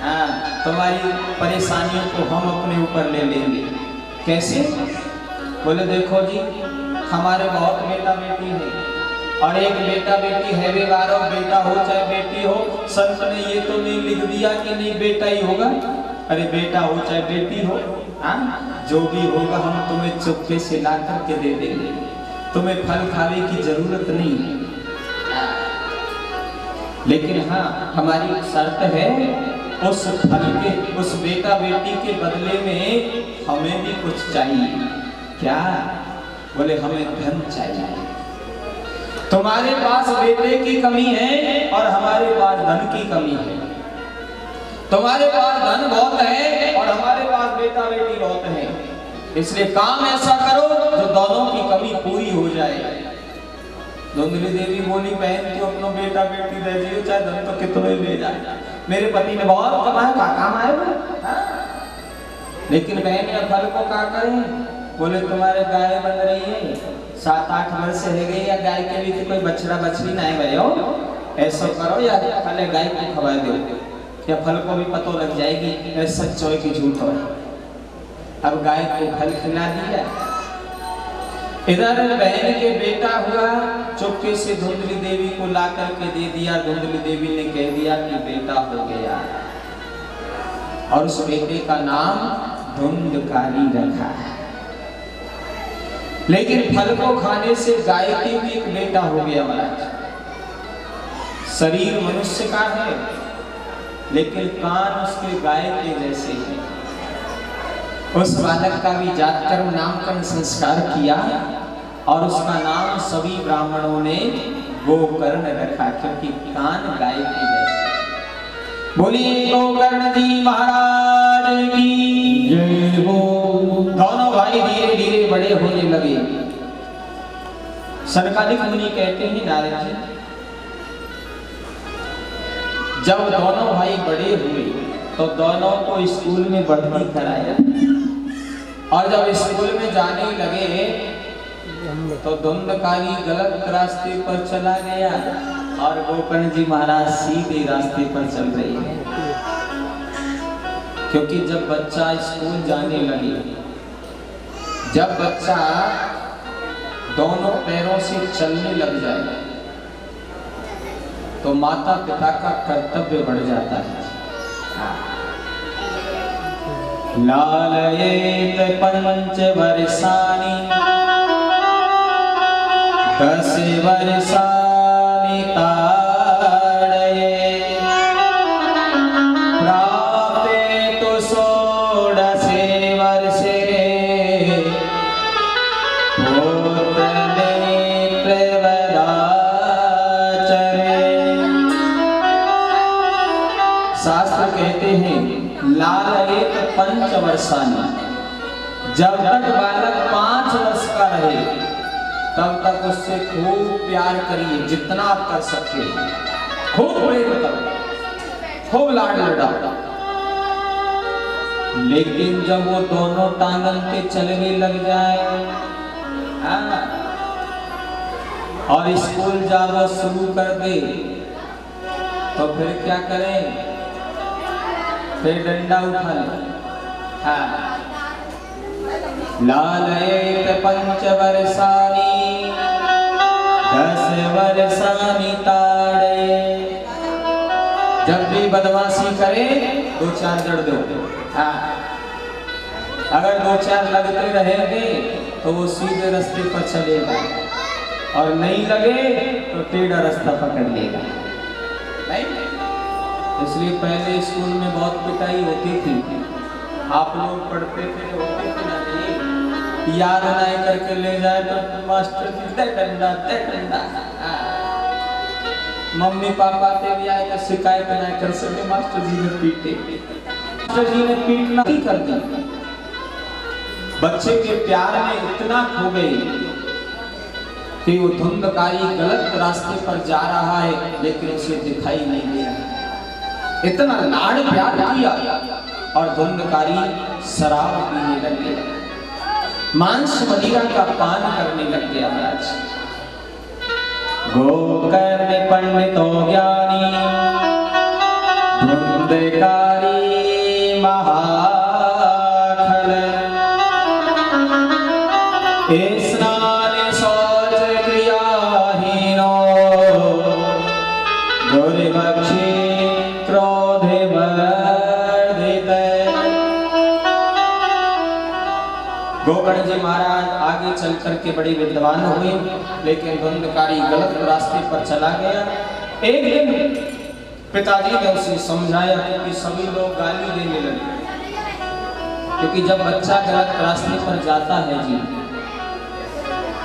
हाँ तुम्हारी परेशानियों को हम अपने ऊपर ले लेंगे। कैसे? बोले देखो जी हमारे बहुत बेटा बेटी है, और एक बेटा बेटी है भी 12 बेटा हो चाहे बेटी हो, संत ने ये तो नहीं लिख दिया कि नहीं बेटा ही होगा। अरे बेटा हो चाहे बेटी हो, हाँ जो भी होगा हम तुम्हें चुपके से ला करके दे देंगे, तुम्हें फल खाने की जरूरत नहीं है। लेकिन हाँ हमारी शर्त है, उस फल के, उस बेटा बेटी के बदले में हमें भी कुछ चाहिए। क्या? बोले हमें धन चाहिए। तुम्हारे पास बेटे की कमी है और हमारे पास धन की कमी है। तुम्हारे पास धन बहुत है और हमारे पास बेटा बेटी बहुत है, इसलिए काम ऐसा करो जो दोनों की कमी पूरी हो जाए। धुंधली देवी बोली बहन तू अपना बेटा बेटी दे दियो, चाहे धन तो कितने ले जाए, मेरे पति ने बहुत कमाया, का काम आएगा। लेकिन बहन या फल को क्या करें? बोले तुम्हारे गाय बन रही है, 7-8 वर्ष है गई, या गाय के लिए कोई बछड़ा बछड़ी नहीं भयो, ऐसा करो या पहले गाय को खवा दो, या फल को भी पता लग जाएगी सच है कि झूठ है। अब गाय को फल खिला दिया। इधर बहन के बेटा हुआ, चुपके से धुंधली देवी को ला करके दे दिया। धुंधली देवी ने कह दिया कि बेटा हो गया, और उस बेटे का नाम धुंधकारी रखा है। लेकिन फल को खाने से गाय के भी एक बेटा हो गया महाराज। शरीर मनुष्य का है, लेकिन कान उसके गाय के जैसे हैं। उस बालक का भी जातकर्म नामकरण संस्कार किया, और उसका नाम सभी ब्राह्मणों ने गोकर्ण रखा, क्योंकि कान गाय के जैसे। बोलिए गोकर्ण जी महाराज की जय हो। दोनों भाई धीरे धीरे बड़े होने लगे। सनकादिक मुनि कहते हैं नारद जी, जब दोनों भाई बड़े हुए तो दोनों को स्कूल में भर्ती कराया, और जब स्कूल में जाने लगे तो धुंधकारी गलत रास्ते पर चला गया, और गोकर्ण जी महाराज सीधे रास्ते पर चल रहे हैं। क्योंकि जब बच्चा स्कूल जाने लगे, जब बच्चा दोनों पैरों से चलने लग जाए, तो माता पिता का कर्तव्य बढ़ जाता है। लालयेत पंच वर्षाणि 10 वर्षाणि ताडये प्राप्ते तु 16 वर्षे शास्त्र कहते हैं लालयेत पंच वर्षाणि, जब तक बालक 5 वर्ष का रहे तब तक उससे खूब प्यार करिए, जितना आप कर सकते हैं, खूब प्रेम करो। खूब लाड लड़ा। लेकिन जब वो दोनों टांगन के चलने लग जाए और स्कूल जाना शुरू कर दे तो फिर क्या करें? फिर डंडा उठा ले। लालयेत पंचवर्षाणि 10 वर्षाणि ताड़े। जब भी बदमाशी करे 2-4 जड़ दो। अगर 2-4 लगते रहेंगे तो वो सीधे रास्ते पर चलेगा और नहीं लगे तो टेढ़ा रास्ता पकड़ लेगा। इसलिए पहले स्कूल में बहुत पिटाई होती थी। आप लोग पढ़ते थे, होते थे ना जी, याद ना करके ले जाए तो मास्टर जी दे डंडा। मम्मी पापा के भी आए तो शिकायत ना कर सके, मास्टर जी ने पीटे। मास्टर जी ने पीटना ही कर दिया। बच्चे के प्यार में इतना खो गए कि वो धुंधकारी गलत रास्ते पर जा रहा है लेकिन उसे दिखाई नहीं दे रहा। इतना लाड़ प्यार किया और धुंधकारी शराब पीने लग गया, मांस मदिरा का पान करने लग गया। महाराज गोकर्ण पंडितो ज्ञानी धुंधकारी महाखल स्नान शौच क्रियाहीनो दुर्भक्षी क्रोधे वर्धित। गोकर्ण जी महाराज आगे चल करके बड़े विद्वान हुए लेकिन धुंधकारी गलत रास्ते पर चला गया। एक दिन पिताजी ने उसे समझाया क्योंकि सभी लोग गाली देने लगे, क्योंकि जब बच्चा गलत रास्ते पर जाता है जी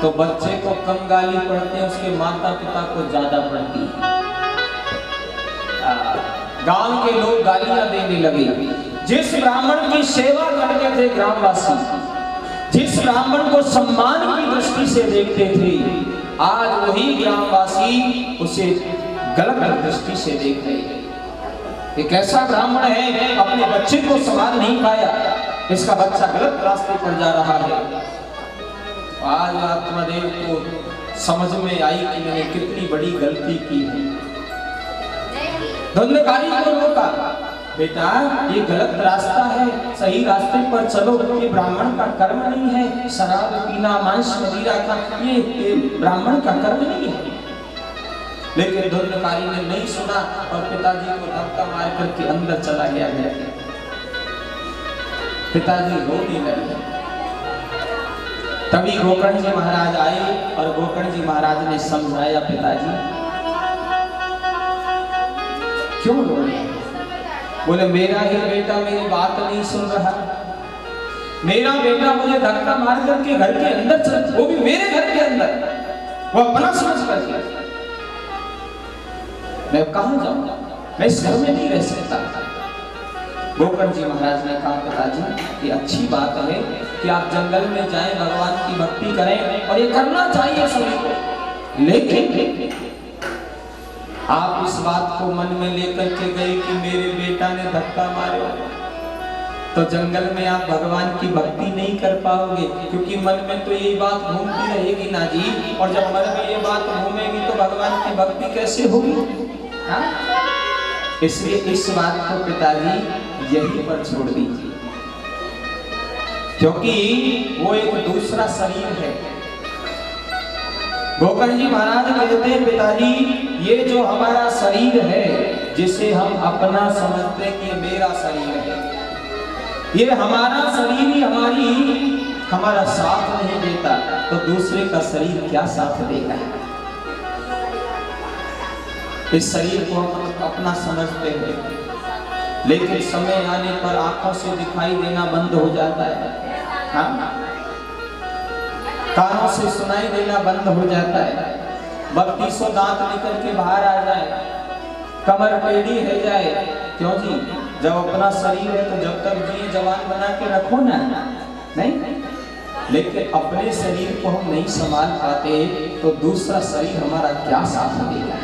तो बच्चे को कम गाली पड़ती है, उसके माता पिता को ज्यादा पड़ती है। गांव के लोग गालियां देने लगे। जिस ब्राह्मण की सेवा करते थे ग्रामवासी, जिस ब्राह्मण को सम्मान की दृष्टि से देखते थे, आज वही ग्रामवासी उसे गलत दृष्टि से देख रहे हैं। एक ऐसा ब्राह्मण है अपने बच्चे को संभाल नहीं पाया, इसका बच्चा गलत रास्ते पर जा रहा है। आज आत्मदेव को समझ में आई कि मैंने कितनी बड़ी गलती की है। धुंधकारी को रोका, बेटा ये गलत रास्ता है, सही रास्ते पर चलो। ये ब्राह्मण का कर्म नहीं है, शराब पीना, मांस मदिरा खाना ये ब्राह्मण का कर्म नहीं है। लेकिन धुंधकारी ने नहीं सुना और पिताजी को धक्का मार करके अंदर चला गया। पिताजी रोने लगे। तभी गोकर्ण जी महाराज आए और गोकर्ण जी महाराज ने समझाया, पिताजी क्यों रो रहे हैं? बोले मेरा ही बेटा मेरी बात नहीं सुन रहा, मेरा बेटा मुझे धक्का मार करके घर के अंदर चल, वो भी मेरे घर के अंदर, वो अपना समझ करके। मैं कहां जाऊं? मैं इस घर में नहीं रह सकता। गोकर्ण जी महाराज ने कहा, पिताजी ये अच्छी बात है कि आप जंगल में जाएं, भगवान की भक्ति करें और ये करना चाहिए सभी को, लेकिन आप इस बात को मन में लेकर के गए कि मेरे बेटा ने धक्का मारा तो जंगल में आप भगवान की भक्ति नहीं कर पाओगे, क्योंकि मन में तो यही बात घूमती रहेगी ना जी, और जब मन में ये बात घूमेगी तो भगवान की भक्ति कैसे होगी? इसलिए इस बात को पिताजी यहीं पर छोड़ दीजिए, क्योंकि वो एक दूसरा शरीर है। गोकर्ण जी महाराज कहते हैं, पिताजी ये जो हमारा शरीर है जिसे हम अपना समझते हैं कि मेरा शरीर है, ये हमारा शरीर ही हमारा साथ नहीं देता तो दूसरे का शरीर क्या साथ देगा? इस शरीर को हम अपना समझते हैं, लेकिन समय आने पर आंखों से दिखाई देना बंद हो जाता है, कानों से सुनाई देना बंद हो जाता है, बत्तीसों दांत निकल के बाहर आ जाए, कमर टेढ़ी हो जाए। क्यों जी? जब अपना शरीर है तो जब तक जिए जवान बना के रखो ना, नहीं? लेकिन अपने शरीर को हम नहीं संभाल पाते तो दूसरा शरीर हमारा क्या साथ देगा?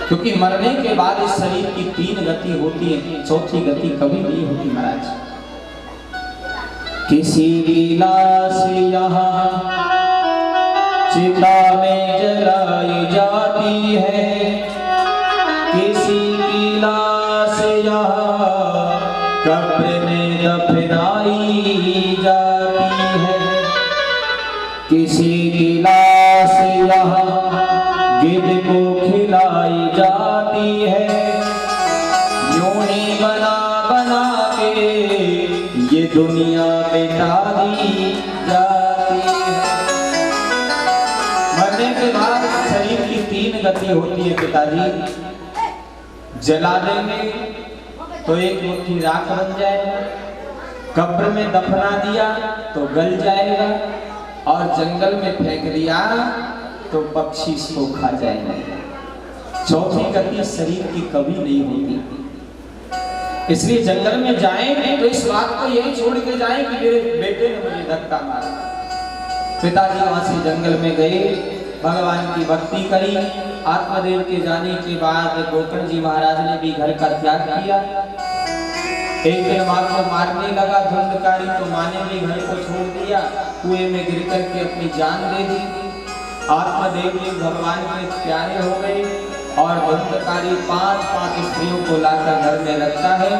क्योंकि मरने के बाद इस शरीर की 3 गति होती है, चौथी गति कभी नहीं होती महाराज। किसी की लाश यहाँ चिता में जलाई जाती है, किसी की लाश यहाँ कब्र में दफनाई जाती है, किसी की लाश यहाँ गिद्ध को खिलाई जाती है। यूं ही बना बना के ये दुनिया मिटा दी जाती है। मरने के बाद शरीर की 3 गति होती है पिताजी। जला देंगे तो एक मुट्ठी राख बन जाएगा, कब्र में दफना दिया तो गल जाएगा, और जंगल में फेंक दिया तो पक्षी इसको खा जाएंगे। चौथी गति शरीर की कभी नहीं होती। इसलिए जंगल में जाएं तो इस बात को यही छोड़ के जाएं कि मेरे बेटे ने मुझे धक्का मारा। पिताजी वहां से जंगल में गए, भगवान की भक्ति करी। आत्मदेव के जाने के बाद गोकर्ण जी महाराज ने भी घर का त्याग किया। एक दिन मां को मारने लगा धुंधकारी, तो मां ने भी घर को छोड़ दिया, कुएं में गिर करके अपनी जान दे दी। आत्मदेव जी भगवान के प्यारे हो गए और धुंधकारी 5 स्त्रियों को लाकर घर में रखता है।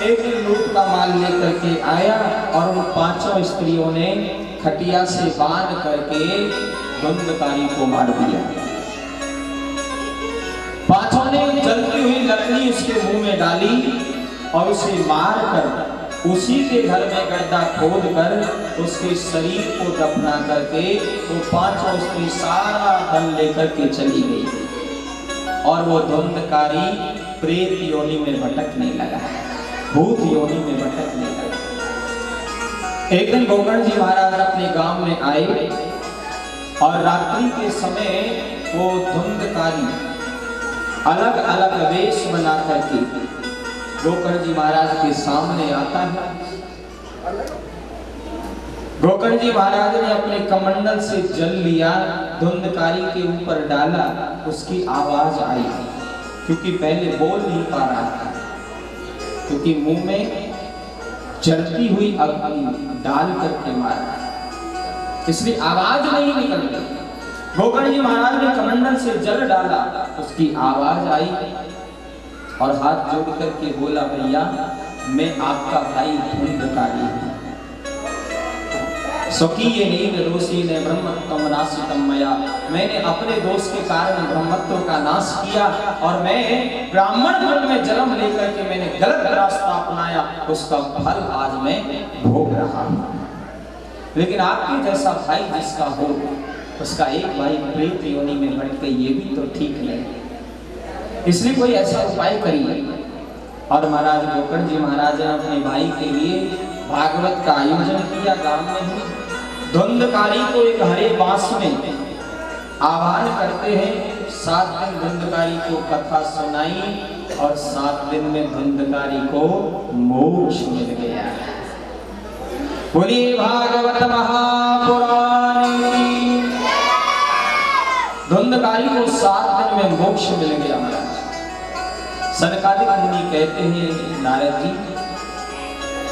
एक दिन लूट का माल लेकर के आया और उन 5 स्त्रियों ने खटिया से बांध करके धुंधकारी को मार दिया। 5 ने जलती हुई लकड़ी उसके मुंह में डाली और उसे मार कर उसी के घर में गड्ढा खोद कर उसके शरीर को दफना करके वो 5 स्त्री सारा धन लेकर के चली गई और वो धुंधकारी प्रेत योनि में भटकने लगा, भूत योनि में भटकने लगा। एक दिन गोकर्ण जी महाराज अपने गांव में आए और रात्रि के समय वो धुंधकारी अलग अलग वेश बना करके गोकर्ण जी महाराज के सामने आता है। गोकर्ण जी महाराज ने अपने कमंडल से जल लिया, धुंधकारी के ऊपर डाला, उसकी आवाज आई, क्योंकि पहले बोल नहीं पा रहा था, क्योंकि मुंह में जलती हुई अग्नि डाल करके मारा, इसलिए आवाज नहीं निकल रही। गोकर्ण जी महाराज ने कमंडल से जल डाला, उसकी आवाज आई और हाथ जोड़ करके बोला, भैया मैं आपका भाई धुंधकारी हूं। स्वकीय नील दोषी ने ब्रह्मत्वम नाशितम मया, मैंने अपने दोष के कारण ब्रह्मत्व का नाश किया और मैं ब्राह्मण कुल में जन्म लेकर के मैंने गलत रास्ता अपनाया, उसका फल आज मैं भोग रहा हूं। लेकिन आपके जैसा भाई जिसका हो, उसका एक भाई प्रेत योनि में भटके, ये भी तो ठीक नहीं, इसलिए कोई ऐसा उपाय करिए। और महाराज गोकर्ण जी महाराज ने अपने भाई के लिए भागवत का आयोजन किया गांव में ही। धुंधकारी को एक हरे बांस में आह्वान करते हैं, 7 दिन धुंधकारी को कथा सुनाई और 7 दिन में धुंधकारी को मोक्ष मिल गया। बोलिए भागवत महापुराण की। धुंधकारी को 7 दिन में मोक्ष मिल गया महाराज। सनकादिक मुनि कहते हैं, नारद जी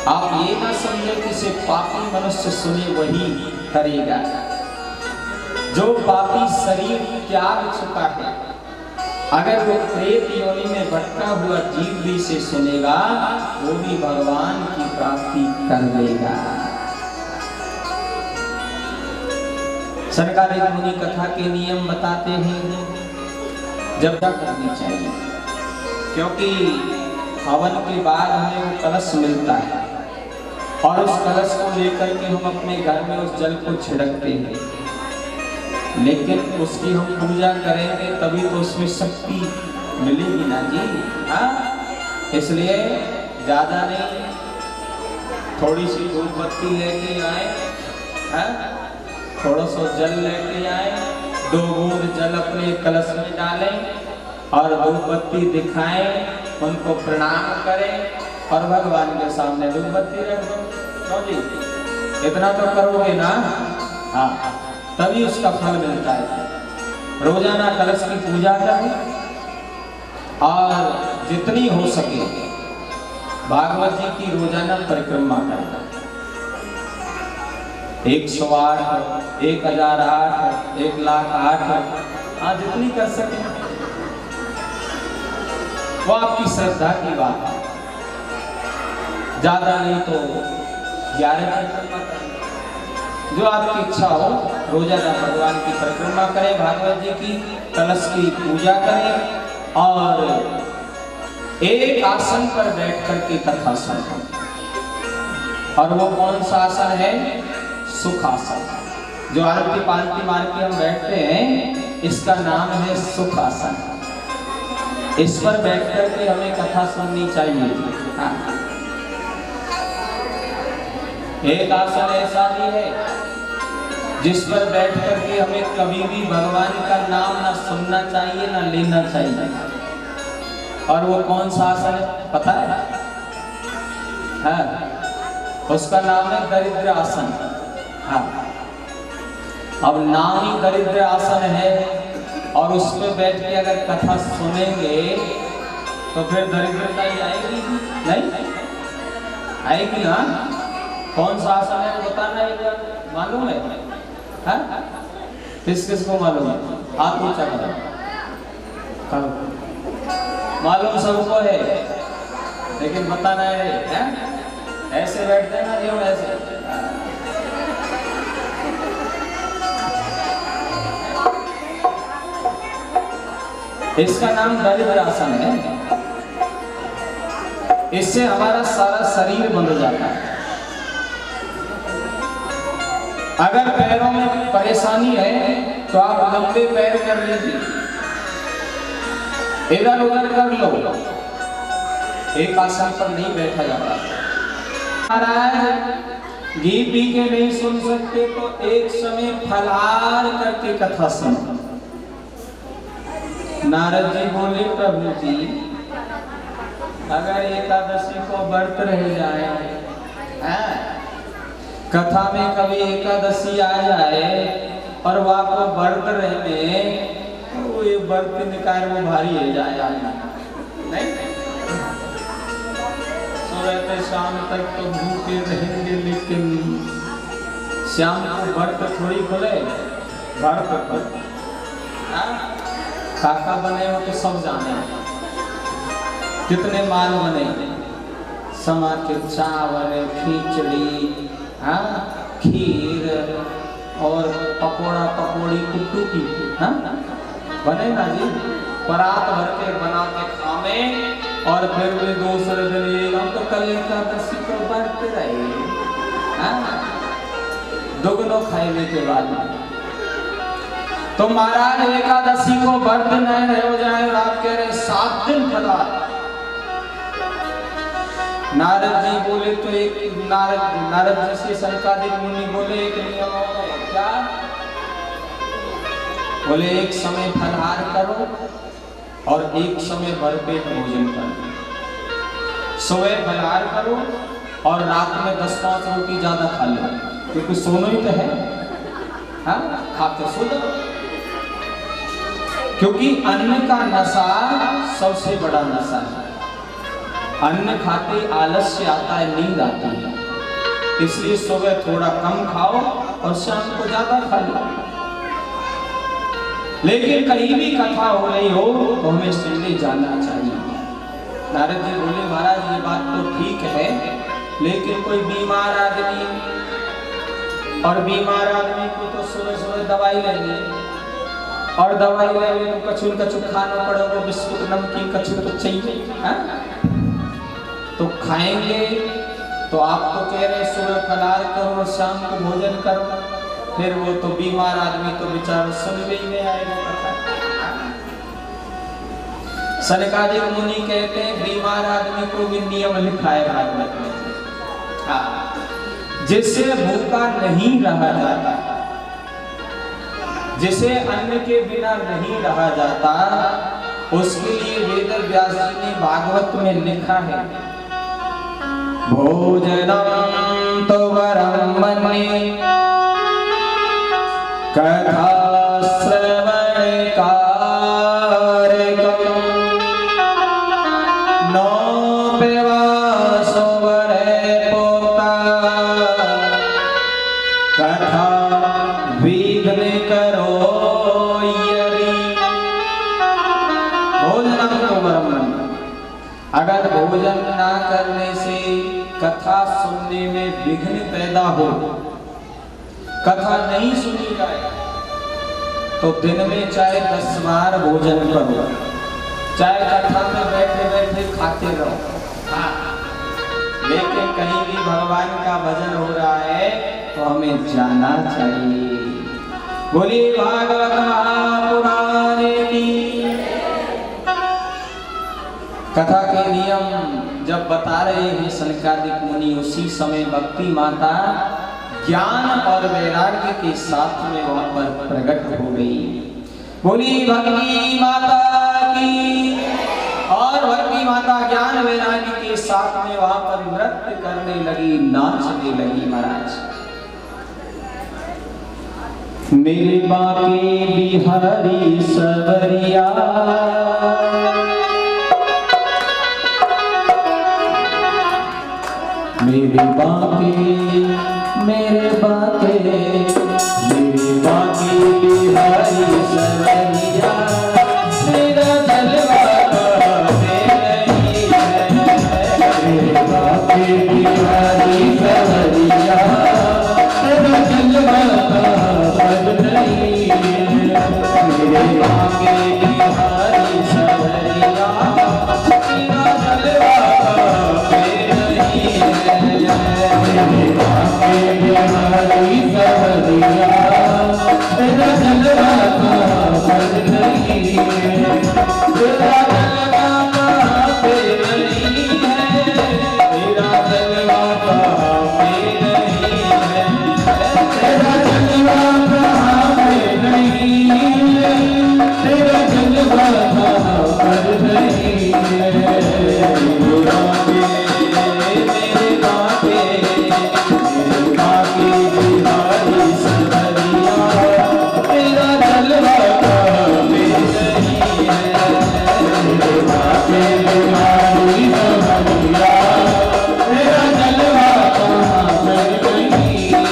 आप ये ना समझे कि सिर्फ पापी मनुष्य सुने वही करेगा। जो पापी शरीर त्याग चुका है, अगर वो प्रेत योनि में भटका हुआ जीव भी से सुनेगा, वो भी भगवान की प्राप्ति कर लेगा। सनकादिक मुनि कथा के नियम बताते हैं, जब तक करनी चाहिए, क्योंकि हवन के बाद हमें वो कलश मिलता है और उस कलश को लेकर के हम अपने घर में उस जल को छिड़कते हैं, लेकिन उसकी हम पूजा करेंगे तभी तो उसमें शक्ति मिलेगी ना जी। हाँ, इसलिए ज्यादा नहीं, थोड़ी सी धूप बत्ती लेके आए, थोड़ा सा जल लेके आए, 2 बूंद जल अपने कलश में डालें और धूप बत्ती दिखाएं, उनको प्रणाम करें और भगवान के सामने धूप बत्ती रख दो। क्यों जी, इतना तो करोगे ना, हाँ, तभी उसका फल मिलता है। रोजाना कलश की पूजा करें और जितनी हो सके भागवत जी की रोजाना परिक्रमा करना। 108, 1008, 1,08,000, हाँ जितनी कर सके वो आपकी श्रद्धा की बात है। ज्यादा नहीं तो 11 परिक्रमा करें, जो आपकी इच्छा हो। रोजाना भगवान की परिक्रमा करें, भागवत जी की कलश की पूजा करें और एक आसन पर बैठ करके कथा सुनें। और वो कौन सा आसन है? सुखासन। जो आरती पालती मार के हम बैठते हैं, इसका नाम है सुखासन। इस पर बैठ करके हमें कथा सुननी चाहिए। हाँ। एक आसन ऐसा भी है जिस पर बैठ करके हमें कभी भी भगवान का नाम ना सुनना चाहिए ना लेना चाहिए। और वो कौन सा आसन है पता है? हाँ, उसका नाम है दरिद्र आसन। हाँ, अब नाम ही दरिद्र आसन है और उस पर बैठ के अगर कथा सुनेंगे तो फिर दरिद्रता ही आएगी? नहीं आएगी ना। कौन सा आसन है तो बताना एक बार, मालूम है? हाँ? किस किस को मालूम है? हाथ ऊंचा करो। मालूम सबको है लेकिन बताना है। ऐसे बैठते ना ये ऐसे। इसका नाम दरिद्र आसन है। इससे हमारा सारा शरीर बंध जाता है। अगर पैरों में परेशानी है तो आप लंबे पैर कर लीजिए, इधर उधर कर लो, एक आसन पर नहीं बैठा जाता। महाराज घी पी के नहीं सुन सकते तो एक समय फलाहार करके कथा सुनो। नारद जी बोले, प्रभु जी अगर एकादशी को व्रत रह जाए, कथा में कभी एकादशी आ जाए और वो आपको व्रत रहने, तो ये व्रत निकाय वो भारी हो जाए। नहीं, सुबह से शाम तक तो भूखे रहेंगे, लेकिन शाम को व्रत थोड़ी खुले। व्रत पर काका बने हो तो सब जाने कितने माल बने, समा के चावल, खिचड़ी, खीर और पकोड़ा पकोड़ी कुट्टू की बने ना जी। परात भर के बना के खावे और फिर भी दूसरे दिन ये हम तो कल एकादशी को व्रत रहे, दुगनो खाने के बाद। तो महाराज एकादशी को व्रत न हो जाए और आप कह रहे 7 दिन फलाहार। नारद जी बोले तो एक नारद जी से सनकादिक मुनि बोले एक नियम है। क्या? बोले एक समय फलाहार करो और एक समय भरपेट भोजन करो। सुबह फलाहार करो और रात में 10-5 रोटी ज्यादा खा लो, क्योंकि सोना ही तो है। हाँ, खाते सो जाओ, क्योंकि अन्न का नशा सबसे बड़ा नशा है। अन्न खाते आलस्य आता है, नींद आती है, इसलिए सुबह थोड़ा कम खाओ और शाम को ज्यादा खा लो। लेकिन कहीं भी कथा हो रही हो तो हमें सुनने जाना चाहिए। नारद जी बोले, महाराज ये बात तो ठीक है, लेकिन कोई बीमार आदमी, और बीमार आदमी को तो सुबह सुबह दवाई लेनी, और दवाई लेने को कछु खाना पड़ेगा, बिस्कुट नमकीन कछु तो चाहिए। तो खाएंगे तो आप तो कह रहे सुबह फलाहार करो और शाम को भोजन करो, फिर वो तो बीमार आदमी तो बेचारा सुन भी नहीं आएगा कथा। सनकादिक मुनि कहते हैं बीमार आदमी को भी नियम लिखा है भागवत में, जिससे भूखा नहीं रहा जाता, जिसे अन्न के बिना नहीं रहा जाता, उसके लिए वेद व्यास जी ने भागवत में लिखा है, भोजनम तो वरम मन्ये कथा श्रवण कारकम भोजन ना करने से कथा सुनने में विघ्न पैदा हो, कथा नहीं सुनी जाए तो दिन में चाहे 10 बार भोजन करो, चाहे कथा में बैठे बैठे खाते रहो, हाँ, लेकिन कहीं भी भगवान का भजन हो रहा है तो हमें जाना चाहिए। बोली भागवत महापुराण की। कथा के नियम जब बता रहे हैं सनकादिक मुनि, उसी समय भक्ति माता ज्ञान और वैराग्य के साथ में वहां पर प्रकट हो गई। बोली भक्ति माता की। और भक्ति माता ज्ञान वैराग्य के साथ में वहां पर नृत्य करने लगी, नाचने लगी। महाराज मेरे बाके बिहारी सवरिया, मेरे बाके मेरे बाके मेरे बाके बिहारी सवरिया, मेरा जलवा मेरे बाके बिहारी सवरिया, मेरा जलवा नहीं मेरे बाके बिहारी सवरिया, मेरा जलवा मेरे बाके बिहारी सवरिया, मेरा जलवा नहीं तेरा जलवा पे नहीं है, तेरा जलवा पे नहीं है, तेरा जलवा नहीं है, तेरा जलवा नहीं है। मेरे बाके बिहारी सवरिया, तेरा जलवा नहीं है, मेरे बाके बिहारी सवरिया, तेरा जलवा नहीं है।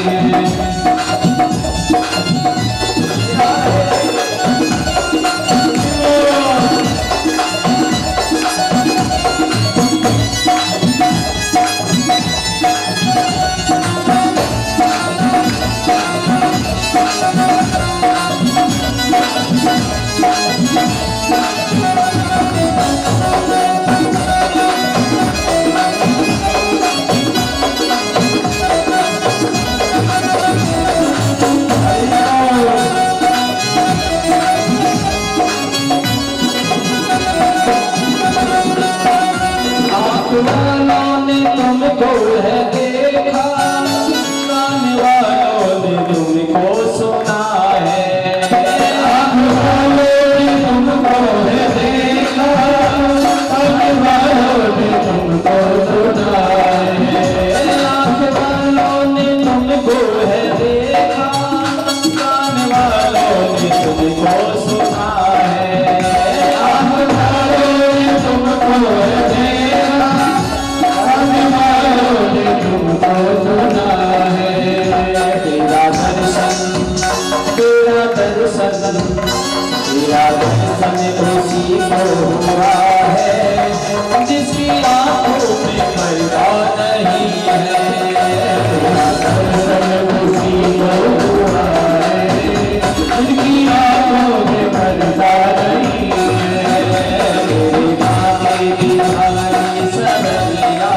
वालों ने तुमको है देखा, कान वालों ने तुमको सुना है, आँख वालों ने तुमको है देखा, कान वालों ने तुमको सुना है, आँख वालों ने तुमको है देखा, कान वालों ने तुमको सुना है, आँख वालों ने तुमको है देखा, तुमको सुना है। तेरा दर्शन तेरा दर्शन तेरा दर्शन उसी को हुआ है, जिसकी आंखों में पर्दा नहीं है, तेरा दर्शन उसी को हुआ है, जिसकी आंखों में पर्दा नहीं है। मेरे बाके बिहारी सवरिया,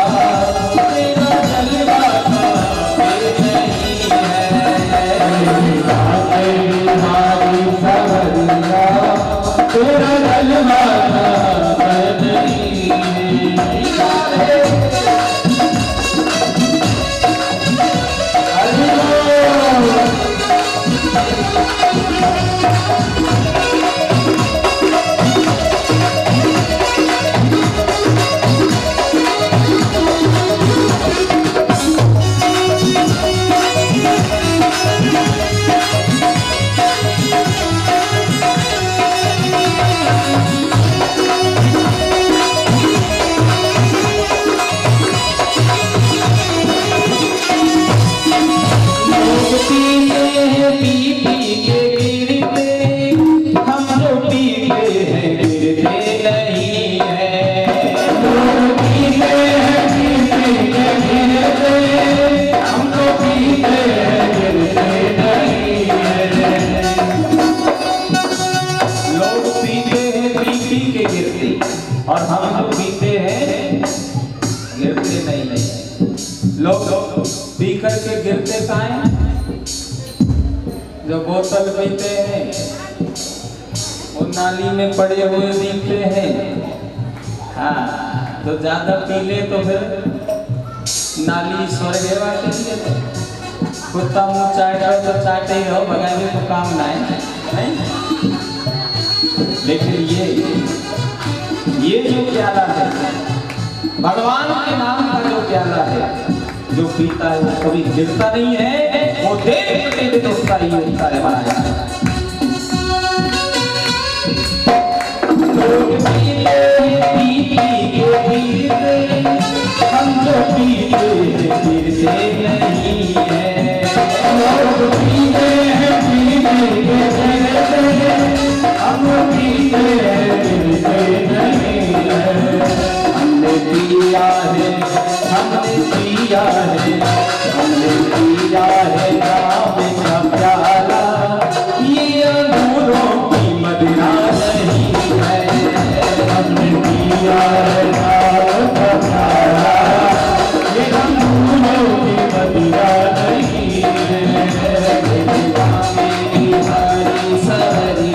तेरा जलवा नहीं है, मेरे बाके बिहारी सवरिया, तेरा जलवा नहीं है। और हम जो पीते हैं गिरते नहीं। लोग पी करके गिरते कहाँ हैं? जो बोतल पीते हैं वो नाली में पड़े हुए दिखते हैं। हाँ, तो ज्यादा पी ले तो फिर नाली स्वर्ग वाली है। कुत्ता मुँह चाट रहा तो चाटे ही रहो, भगाए तो काम ना है, नहीं? लेकिन ये जो प्याला है भगवान के नाम का जो प्याला है, जो पीता है वो कभी गिरता नहीं है, वो देख उसका ही होता है महाराज। हम जो पीते गिरते नहीं है, लोग पीते हैं हम पीते गिरते नहीं है। हमने पिया है नाम का प्याला, ये अंगूरों की मदिरा नहीं है। हमने पिया है नाम का प्याला, ये अंगूरों की मदिरा नहीं है। हरी सवरी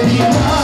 दीवाना